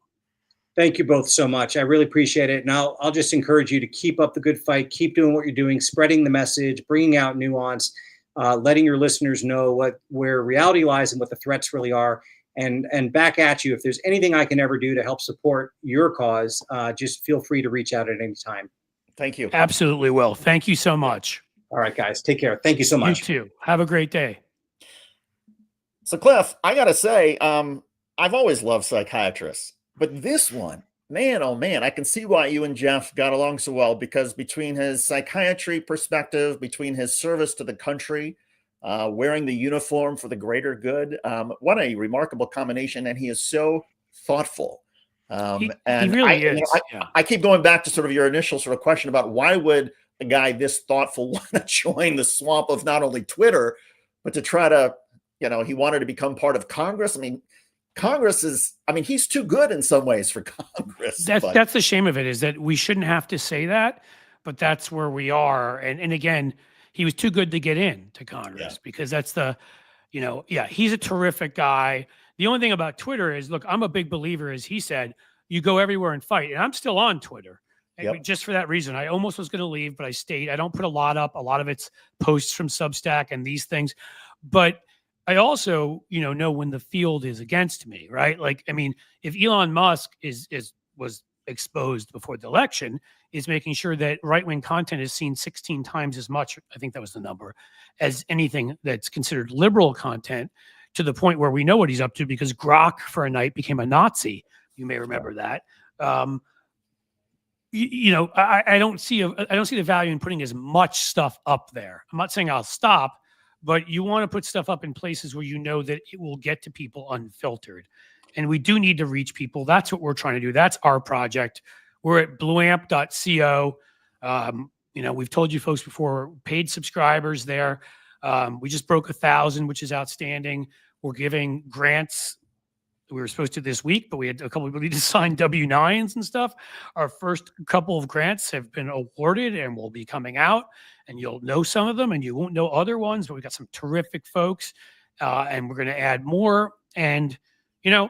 Thank you both so much. I really appreciate it. And I'll just encourage you to keep up the good fight, keep doing what you're doing, spreading the message, bringing out nuance, letting your listeners know where reality lies and what the threats really are. And back at you, if there's anything I can ever do to help support your cause, just feel free to reach out at any time. Thank you. Absolutely will. Thank you so much. All right, guys. Take care. Thank you so much. You too. Have a great day. So, Cliff, I got to say, I've always loved psychiatrists, but this one man, oh man, I can see why you and Jeff got along so well, because between his psychiatry perspective, between his service to the country, wearing the uniform for the greater good, what a remarkable combination. And he is so thoughtful. He And really is. Yeah. I keep going back to sort of your initial sort of question about why would a guy this thoughtful want to join the swamp of not only Twitter, but to try to, he wanted to become part of Congress. I mean, Congress is, he's too good in some ways for Congress. That's the shame of it, is that we shouldn't have to say that, but that's where we are. And again, he was too good to get into Congress, because that's he's a terrific guy. The only thing about Twitter is, look, I'm a big believer, as he said, you go everywhere and fight. And I'm still on Twitter. Just for that reason. I almost was going to leave, but I stayed. I don't put a lot up. A lot of it's posts from Substack and these things. But I also, know when the field is against me, right? Like, if Elon Musk was exposed before the election, is making sure that right-wing content is seen 16 times as much, I think that was the number, as anything that's considered liberal content, to the point where we know what he's up to, because Grok for a night became a Nazi. You may remember that. I don't see the value in putting as much stuff up there. I'm not saying I'll stop, but you want to put stuff up in places where you know that it will get to people unfiltered. And we do need to reach people. That's what we're trying to do. That's our project. We're at blueamp.co. We've told you folks before, paid subscribers there. We just broke 1,000, which is outstanding. We're giving grants. We were supposed to this week, but we had a couple of people need to sign W-9s and stuff. Our first couple of grants have been awarded and will be coming out, and you'll know some of them and you won't know other ones, but we got some terrific folks, and we're going to add more. And, we're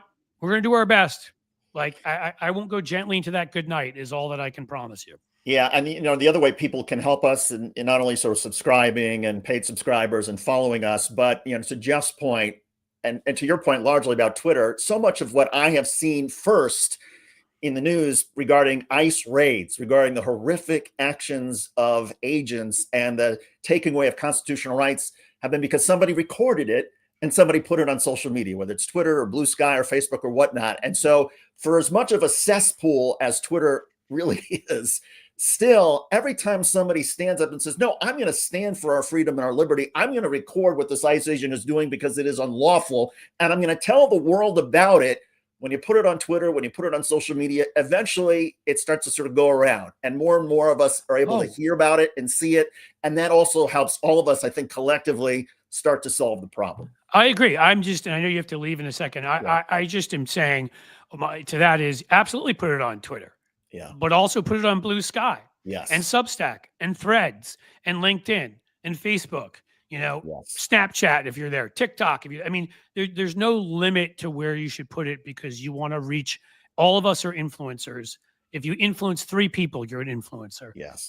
going to do our best. Like, I won't go gently into that good night is all that I can promise you. Yeah. And, the other way people can help us in not only sort of subscribing and paid subscribers and following us, but, to Jeff's point, and to your point, largely about Twitter, so much of what I have seen first in the news regarding ICE raids, regarding the horrific actions of agents and the taking away of constitutional rights, have been because somebody recorded it and somebody put it on social media, whether it's Twitter or Blue Sky or Facebook or whatnot. And so for as much of a cesspool as Twitter really is, still, every time somebody stands up and says, no, I'm going to stand for our freedom and our liberty, I'm going to record what this ICE agent is doing because it is unlawful, and I'm going to tell the world about it. When you put it on Twitter, when you put it on social media, eventually it starts to sort of go around, and more of us are able to hear about it and see it. And that also helps all of us, I think, collectively start to solve the problem. I agree. And I know you have to leave in a second. I just am saying to that is absolutely put it on Twitter. Yeah. But also put it on Blue Sky. Yes. And Substack and Threads and LinkedIn and Facebook, Snapchat if you're there, TikTok if you, there's no limit to where you should put it, because you want to reach, all of us are influencers. If you influence 3 people, you're an influencer. Yes.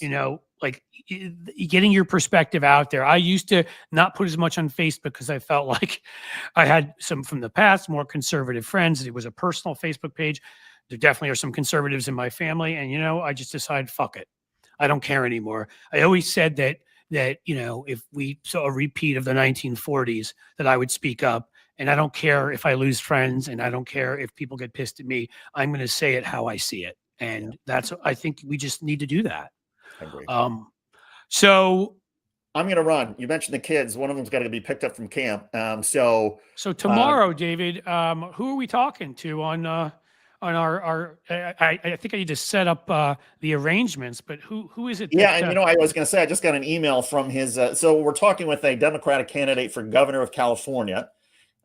Getting your perspective out there. I used to not put as much on Facebook because I felt like I had some from the past, more conservative friends. It was a personal Facebook page. There definitely are some conservatives in my family. And, I just decided, fuck it. I don't care anymore. I always said that, if we saw a repeat of the 1940s, that I would speak up. And I don't care if I lose friends, and I don't care if people get pissed at me. I'm going to say it how I see it. And I think we just need to do that. I agree. So I'm going to run. You mentioned the kids. One of them's got to be picked up from camp. So tomorrow, David, who are we talking to on our? I think I need to set up the arrangements. But who is it? Yeah, and I was going to say I just got an email from his. So we're talking with a Democratic candidate for governor of California.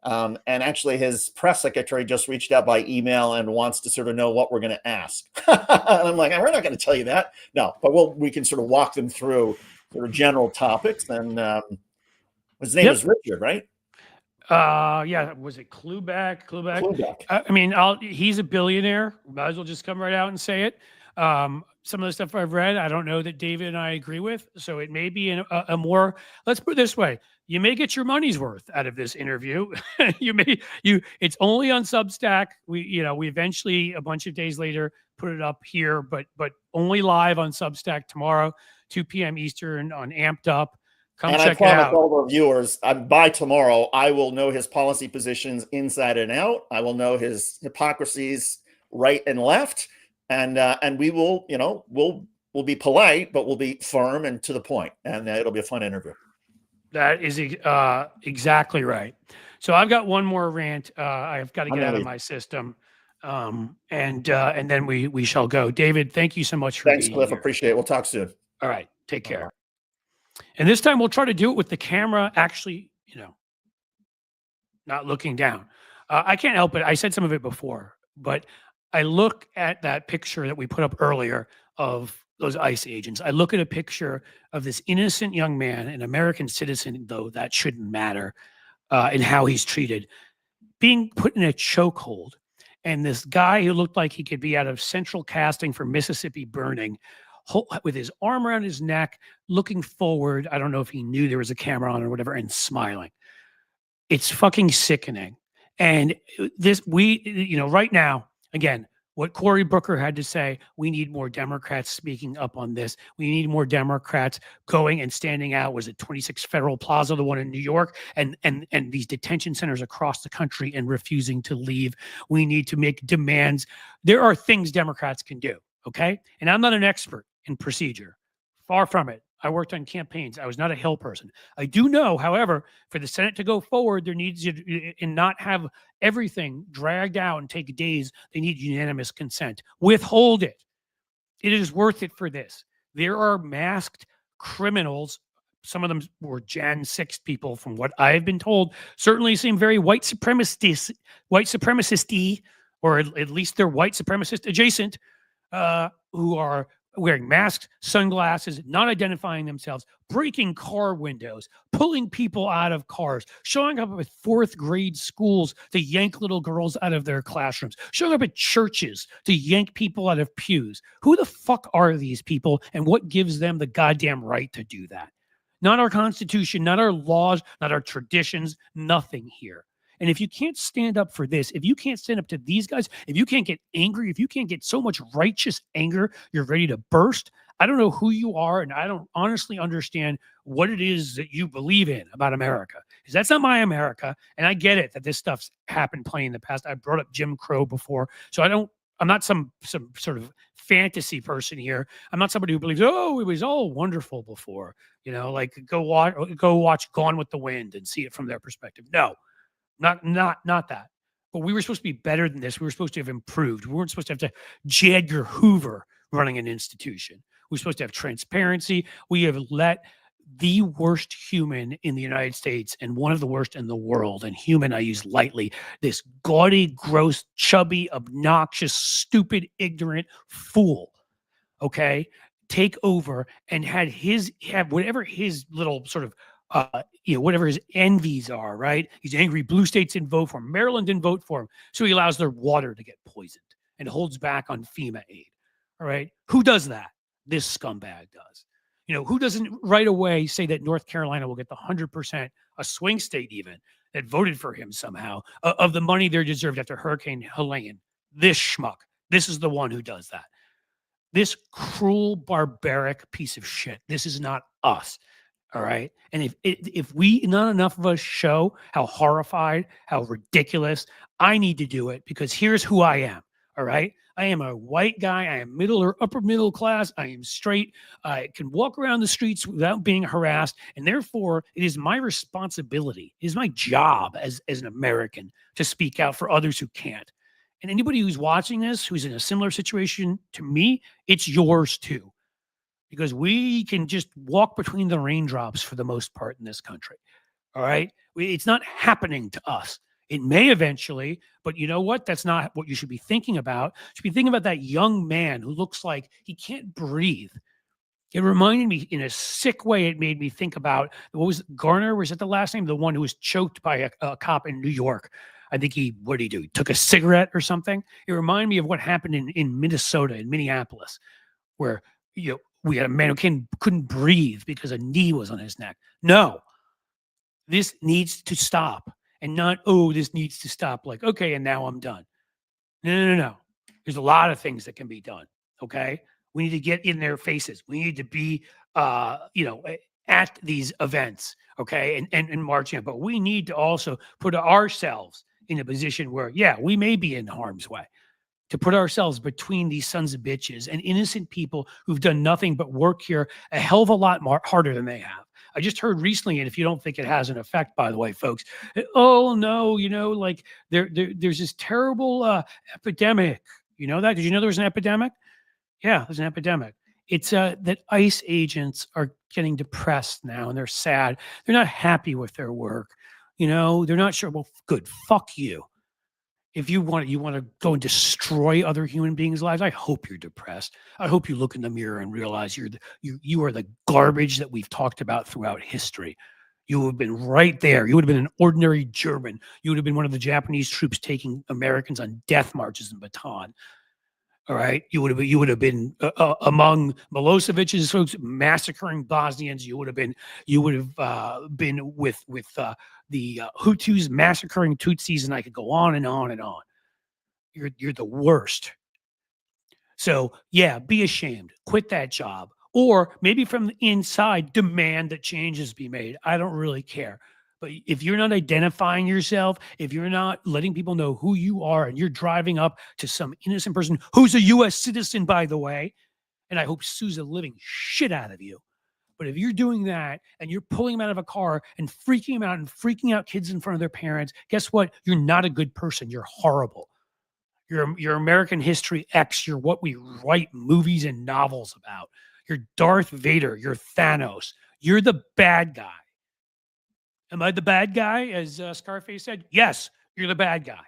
And actually his press secretary just reached out by email and wants to sort of know what we're going to ask. And I'm like, we're not going to tell you that. No, but we can sort of walk them through sort of general topics. And his name is Richard, right? Yeah. Was it Klubeck? He's a billionaire. Might as well just come right out and say it. Some of the stuff I've read, I don't know that David and I agree with. So it may be a more, let's put it this way. You may get your money's worth out of this interview. It's only on Substack. We eventually, a bunch of days later, put it up here, but only live on Substack tomorrow, 2 p.m. Eastern on Amped Up. Come and check I it promise out. all of our viewers, by tomorrow, I will know his policy positions inside and out. I will know his hypocrisies right and left. and we will, we'll be polite, but we'll be firm and to the point, and it'll be a fun interview. That is exactly right. So I've got one more rant. I've got to get out of my system, and then we shall go. David, thank you so much for Thanks, being Cliff. here. Appreciate it. We'll talk soon. All right, take care. And this time we'll try to do it with the camera actually, not looking down. I can't help it. I said some of it before, but I look at that picture that we put up earlier of those ICE agents. I look at a picture of this innocent young man, an American citizen, though that shouldn't matter, and how he's treated, being put in a chokehold. And this guy who looked like he could be out of central casting for Mississippi Burning, with his arm around his neck, looking forward. I don't know if he knew there was a camera on or whatever, and smiling. It's fucking sickening. And right now, again, what Cory Booker had to say, we need more Democrats speaking up on this. We need more Democrats going and standing out. Was it 26 Federal Plaza, the one in New York, and these detention centers across the country, and refusing to leave? We need to make demands. There are things Democrats can do, okay? And I'm not an expert in procedure. Far from it. I worked on campaigns. I was not a Hill person. I do know, however, for the Senate to go forward, there needs to, and not have everything dragged out and take days, they need unanimous consent. Withhold it. It is worth it for this. There are masked criminals. Some of them were Jan 6 people, from what I've been told, certainly seem very white supremacist, or at least they're white supremacist adjacent, who are wearing masks, sunglasses, not identifying themselves, breaking car windows, pulling people out of cars, showing up at fourth grade schools to yank little girls out of their classrooms, showing up at churches to yank people out of pews. Who the fuck are these people, and what gives them the goddamn right to do that? Not our Constitution, not our laws, not our traditions, nothing here. And if you can't stand up for this, if you can't stand up to these guys, if you can't get angry, if you can't get so much righteous anger, you're ready to burst, I don't know who you are, and I don't honestly understand what it is that you believe in about America. Because that's not my America, and I get it that this stuff's happened plenty in the past. I brought up Jim Crow before, so I'm not some sort of fantasy person here. I'm not somebody who believes, oh, it was all wonderful before. Like go watch Gone with the Wind and see it from their perspective. No. Not that. But we were supposed to be better than this. We were supposed to have improved. We weren't supposed to have to J. Edgar Hoover running an institution. We were supposed to have transparency. We have let the worst human in the United States, and one of the worst in the world, and human I use lightly, this gaudy, gross, chubby, obnoxious, stupid, ignorant fool, okay, take over and have whatever his little sort of whatever his envies are, right? He's angry blue states didn't vote for him. Maryland didn't vote for him. So he allows their water to get poisoned and holds back on FEMA aid. All right. Who does that? This scumbag does. Who doesn't right away say that North Carolina will get the 100%, a swing state even, that voted for him somehow, of the money they're deserved after Hurricane Helene? This schmuck. This is the one who does that. This cruel, barbaric piece of shit. This is not us. All right. And if not enough of us show how horrified, how ridiculous, I need to do it, because here's who I am. All right. I am a white guy. I am middle or upper middle class. I am straight. I can walk around the streets without being harassed. And therefore, it is my responsibility. It is my job as an American to speak out for others who can't. And anybody who's watching this, who's in a similar situation to me, it's yours too. Because we can just walk between the raindrops for the most part in this country. All right. It's not happening to us. It may eventually, but you know what? That's not what you should be thinking about. You should be thinking about that young man who looks like he can't breathe. It reminded me in a sick way. It made me think about, what was Garner? Was that the last name? The one who was choked by a cop in New York. I think what did he do? He took a cigarette or something. It reminded me of what happened in Minnesota, in Minneapolis, where, we had a man who couldn't breathe because a knee was on his neck. No, this needs to stop. And not, this needs to stop. Like, okay, and now I'm done. No. There's a lot of things that can be done. Okay. We need to get in their faces. We need to be, at these events. Okay. And marching. But we need to also put ourselves in a position where, we may be in harm's way. to put ourselves between these sons of bitches and innocent people who've done nothing but work here a hell of a lot more harder than they have. I just heard recently, and if you don't think it has an effect, by the way, folks, oh no, like there's this terrible epidemic. You know that? Did you know there was an epidemic? Yeah, there's an epidemic. It's that ICE agents are getting depressed now and they're sad. They're not happy with their work. They're not sure. Well, good. Fuck you. If you want to go and destroy other human beings' lives, I hope you're depressed. I hope you look in the mirror and realize you are the garbage that we've talked about throughout history. You would have been right there. You would have been an ordinary German. You would have been one of the Japanese troops taking Americans on death marches in Bataan. All right, you would have been among Milosevic's folks massacring Bosnians. You would have been with the Hutus massacring Tutsis, and I could go on and on and on. You're the worst. So yeah, be ashamed. Quit that job, or maybe from the inside demand that changes be made. I don't really care. But if you're not identifying yourself, if you're not letting people know who you are, and you're driving up to some innocent person who's a U.S. citizen, by the way, and I hope sues the living shit out of you. But if you're doing that and you're pulling them out of a car and freaking them out and freaking out kids in front of their parents, guess what? You're not a good person. You're horrible. You're American History X. You're what we write movies and novels about. You're Darth Vader. You're Thanos. You're the bad guy. Am I the bad guy, as Scarface said? Yes, you're the bad guy.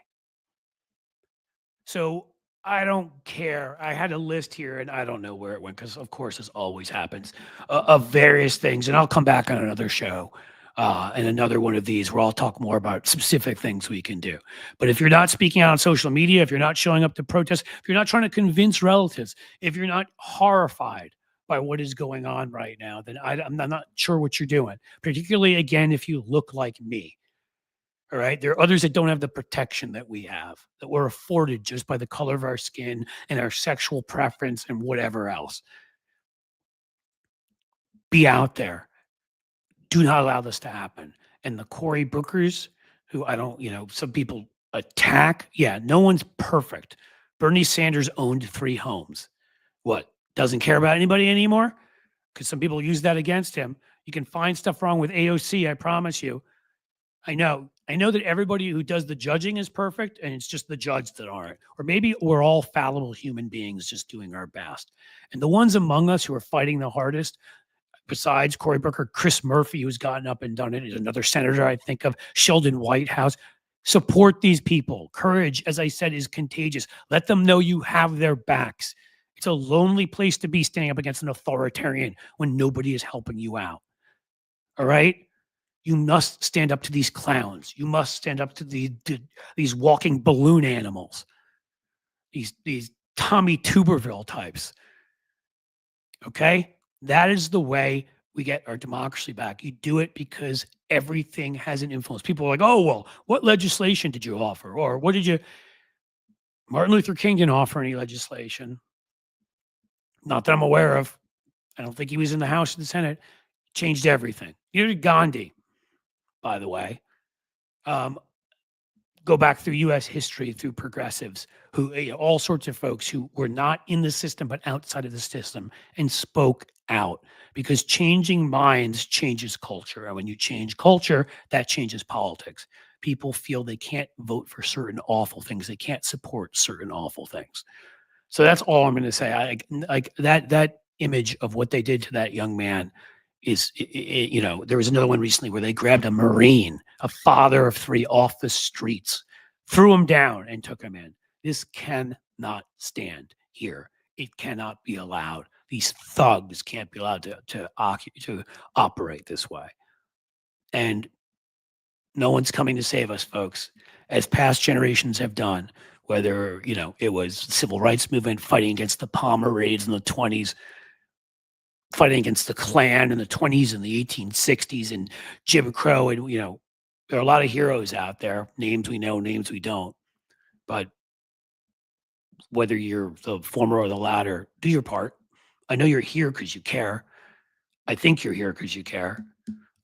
So I don't care. I had a list here, and I don't know where it went because, of course, this always happens, of various things. And I'll come back on another show and another one of these where I'll talk more about specific things we can do. But if you're not speaking out on social media, if you're not showing up to protest, if you're not trying to convince relatives, if you're not horrified by what is going on right now, then I'm not sure what you're doing, particularly, again, if you look like me. All right. There are others that don't have the protection that we have, that we're afforded just by the color of our skin and our sexual preference and whatever else. Be out there. Do not allow this to happen. And the Cory Bookers, who I don't, some people attack. Yeah, no one's perfect. Bernie Sanders owned 3 homes. What? Doesn't care about anybody anymore? Because some people use that against him. You can find stuff wrong with AOC, I promise you. I know that everybody who does the judging is perfect, and it's just the judge that aren't. Or maybe we're all fallible human beings just doing our best. And the ones among us who are fighting the hardest, besides Cory Booker, Chris Murphy, who's gotten up and done it, is another senator I think of, Sheldon Whitehouse. Support these people. Courage, as I said, is contagious. Let them know you have their backs. It's a lonely place to be, standing up against an authoritarian when nobody is helping you out. All right? You must stand up to these clowns. You must stand up to these walking balloon animals, these Tommy Tuberville types. Okay? That is the way we get our democracy back. You do it because everything has an influence. People are like, oh, well, what legislation did you offer? Or what did you... Martin Luther King didn't offer any legislation. Not that I'm aware of. I don't think he was in the House or the Senate. Changed everything. Neither did Gandhi, by the way. Go back through U.S. history, through progressives, who all sorts of folks who were not in the system but outside of the system and spoke out, because changing minds changes culture. And when you change culture, that changes politics. People feel they can't vote for certain awful things. They can't support certain awful things. So that's all I'm going to say. Like that image of what they did to that young man is, there was another one recently where they grabbed a Marine, a father of 3, off the streets, threw him down and took him in. This cannot stand here. It cannot be allowed. These thugs can't be allowed to operate this way. And no one's coming to save us, folks, as past generations have done. Whether, it was the civil rights movement fighting against the Palmer raids in the 20s, fighting against the Klan in the 20s and the 1860s, and Jim Crow. And, there are a lot of heroes out there, names we know, names we don't. But whether you're the former or the latter, do your part. I know you're here because you care. I think you're here because you care.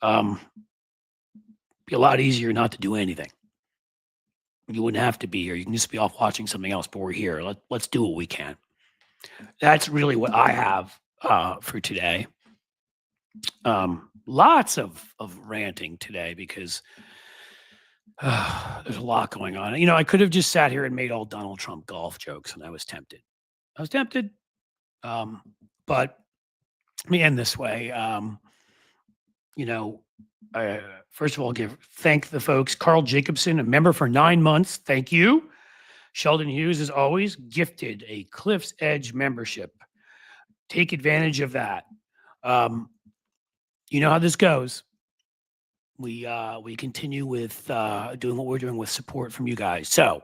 Be a lot easier not to do anything. You wouldn't have to be here. You can just be off watching something else, but we're here. Let's do what we can. That's really what I have for today. Lots of ranting today because there's a lot going on. I could have just sat here and made all Donald Trump golf jokes, and I was tempted. But let me end this way. First of all, thank the folks. Carl Jacobson, a member for 9 months. Thank you. Sheldon Hughes, as always, gifted a Cliff's Edge membership. Take advantage of that. You know how this goes. We continue with doing what we're doing with support from you guys. So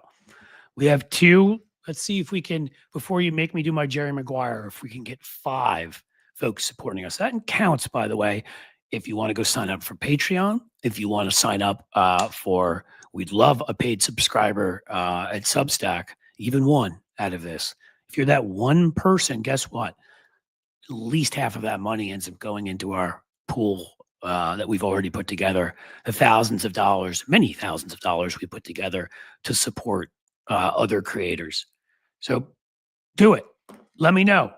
we have 2. Let's see if we can, before you make me do my Jerry Maguire, if we can get 5 folks supporting us. That counts, by the way. If you want to go sign up for Patreon, if you want to sign up we'd love a paid subscriber at Substack, even one out of this. If you're that one person, guess what? At least half of that money ends up going into our pool that we've already put together, the thousands of dollars, many thousands of dollars we put together to support other creators. So do it. Let me know.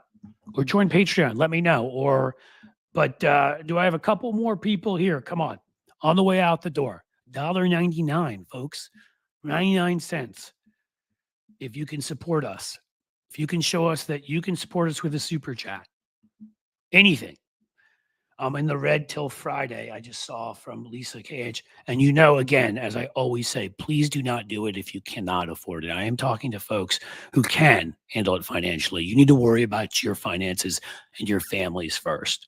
Or join Patreon. Let me know. But do I have a couple more people here? Come on. On the way out the door. $1.99, folks. 99 cents. If you can support us. If you can show us that you can support us with a super chat. Anything. I'm in the red till Friday. I just saw from Lisa KH. And again, as I always say, please do not do it if you cannot afford it. I am talking to folks who can handle it financially. You need to worry about your finances and your families first.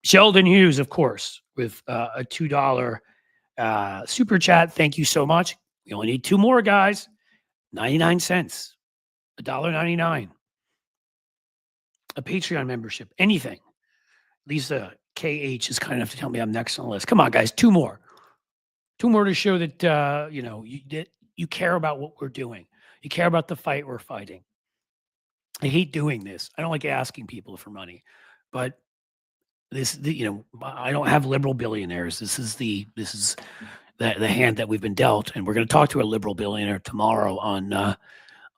Sheldon Hughes, of course, with a $2 super chat. Thank you so much. We only need 2 more, guys. 99 cents. $1.99. A Patreon membership. Anything. Lisa KH is kind enough to tell me I'm next on the list. Come on, guys. 2 more. 2 more to show that, you care about what we're doing. You care about the fight we're fighting. I hate doing this. I don't like asking people for money, but I don't have liberal billionaires. This is the hand that we've been dealt, and we're going to talk to a liberal billionaire tomorrow on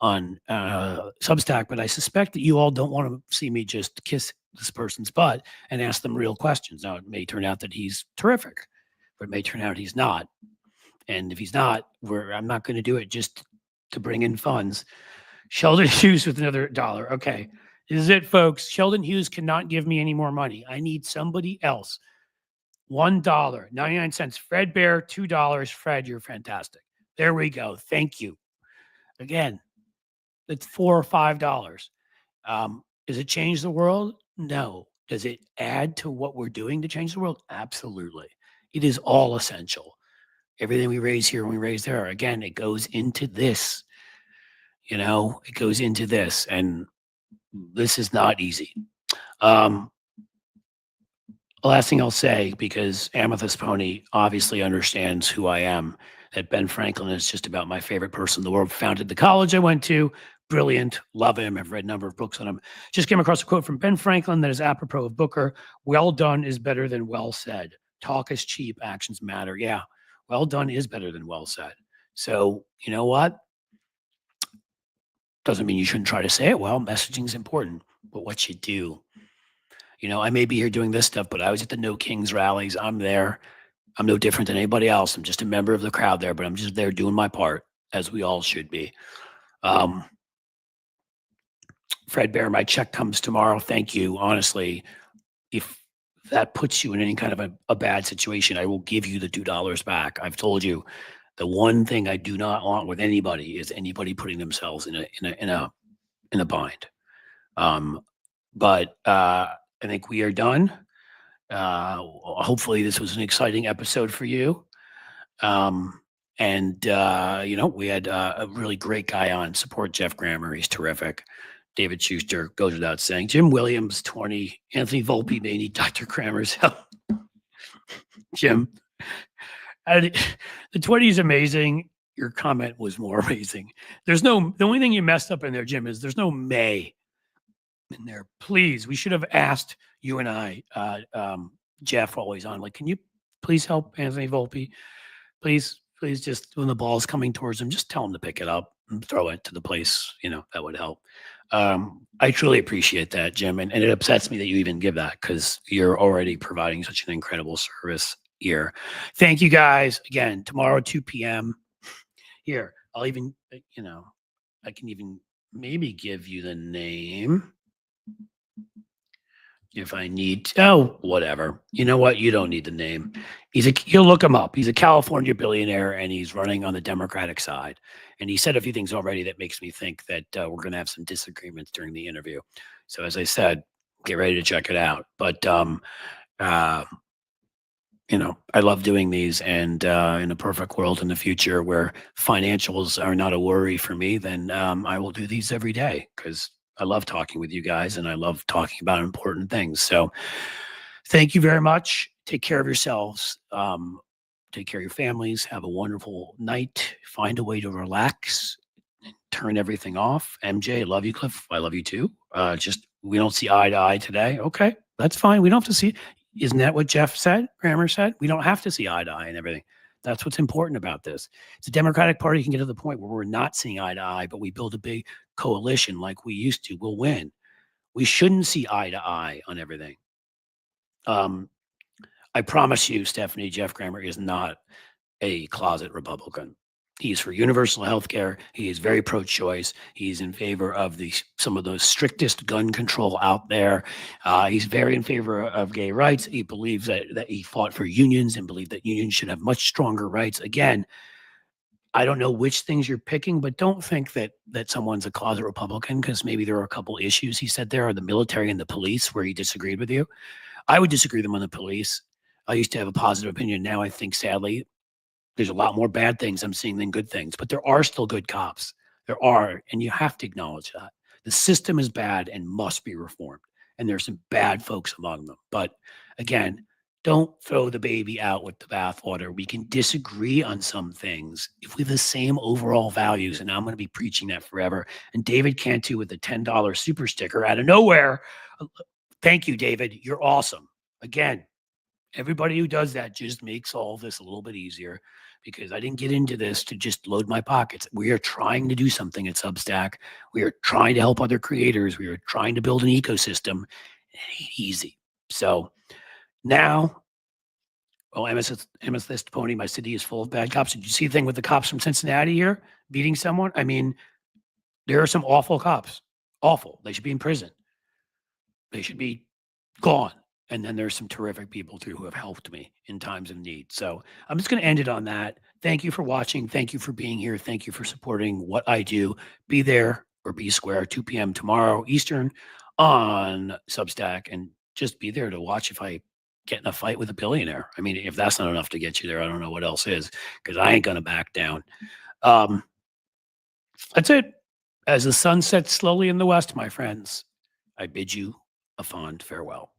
Substack. But I suspect that you all don't want to see me just kiss this person's butt and ask them real questions. Now, it may turn out that he's terrific, but it may turn out he's not. And if he's not, I'm not going to do it just to bring in funds. Sheldon Hughes with another $1. Okay. This is it, folks. Sheldon Hughes cannot give me any more money. I need somebody else. $1, 99 cents. Fred Bear, $2. Fred, you're fantastic. There we go. Thank you. Again, it's $4 or $5. Does it change the world? No. Does it add to what we're doing to change the world? Absolutely. It is all essential. Everything we raise here and we raise there, again, it goes into this. It goes into this. And this is not easy. The last thing I'll say, because Amethyst Pony obviously understands who I am, that Ben Franklin is just about my favorite person in the world. Founded the college I went to. Brilliant. Love him. I've read a number of books on him. Just came across a quote from Ben Franklin that is apropos of Booker. Well done is better than well said. Talk is cheap. Actions matter. Yeah. Well done is better than well said. So, you know what? Doesn't mean you shouldn't try to say it well. Messaging is important. But what you do. I may be here doing this stuff, but I was at the No Kings rallies. I'm there. I'm no different than anybody else. I'm just a member of the crowd there, but I'm just there doing my part, as we all should be. Fred Bear, my check comes tomorrow. Thank you. Honestly, if that puts you in any kind of a bad situation, I will give you the $2 back. I've told you the one thing I do not want with anybody is anybody putting themselves in a bind. But I think we are done. Hopefully this was an exciting episode for you. We had a really great guy on. Support Jeff Grammer. He's terrific. David Schuster, goes without saying. Jim Williams, 20. Anthony Volpe may need Dr. Grammer's help. Jim, the 20 is amazing. Your comment was more amazing. The only thing you messed up in there, Jim, is there's no may in there. Please, we should have asked you and I, Jeff, always on, can you please help Anthony Volpe? Please, please just when the ball's coming towards him, just tell him to pick it up and throw it to the place. That would help. I truly appreciate that, Jim, and it upsets me that you even give that because you're already providing such an incredible service here. Thank you guys again. Tomorrow 2 p.m. Here, I'll even I can even maybe give you the name if I need to. Oh, whatever. You know what? You don't need the name. You'll look him up. He's a California billionaire and he's running on the Democratic side. And he said a few things already that makes me think that we're going to have some disagreements during the interview. So as I said, get ready to check it out. But I love doing these, and in a perfect world in the future where financials are not a worry for me, then I will do these every day because I love talking with you guys and I love talking about important things. So thank you very much. Take care of yourselves. Take care of your families. Have a wonderful night. Find a way to relax. Turn everything off. MJ, I love you, Cliff. I love you too. Just we don't see eye to eye today. Okay, that's fine. We don't have to see. Isn't that what Jeff said? Grammer said? We don't have to see eye to eye and everything. That's what's important about this. The Democratic Party can get to the point where we're not seeing eye to eye, but we build a big coalition like we used to. We'll win. We shouldn't see eye to eye on everything. I promise you, Stephanie, Jeff Grammer is not a closet Republican. He's for universal health care. He is very pro-choice. He's in favor of some of the strictest gun control out there. He's very in favor of gay rights. He believes that he fought for unions and believed that unions should have much stronger rights. Again, I don't know which things you're picking, but don't think that someone's a closet Republican because maybe there are a couple issues he said there are the military and the police where he disagreed with you. I would disagree with him on the police. I used to have a positive opinion. Now I think, sadly, there's a lot more bad things I'm seeing than good things, but there are still good cops. There are, and you have to acknowledge that. The system is bad and must be reformed, and there's some bad folks among them. But again, don't throw the baby out with the bathwater. We can disagree on some things if we have the same overall values, and I'm going to be preaching that forever. And David Cantu with the $10 super sticker out of nowhere. Thank you, David. You're awesome. Again, everybody who does that just makes all this a little bit easier because I didn't get into this to just load my pockets. We are trying to do something at Substack. We are trying to help other creators. We are trying to build an ecosystem. It ain't easy. So now, MS List Pony, my city is full of bad cops. Did you see the thing with the cops from Cincinnati here beating someone? I mean, there are some awful cops. Awful. They should be in prison. They should be gone. And then there's some terrific people too who have helped me in times of need. So I'm just going to end it on that. Thank you for watching. Thank you for being here. Thank you for supporting what I do. Be there or be square 2 p.m. tomorrow Eastern on Substack, and just be there to watch if I get in a fight with a billionaire. I mean, if that's not enough to get you there, I don't know what else is because I ain't going to back down. That's it. As the sun sets slowly in the west, my friends, I bid you a fond farewell.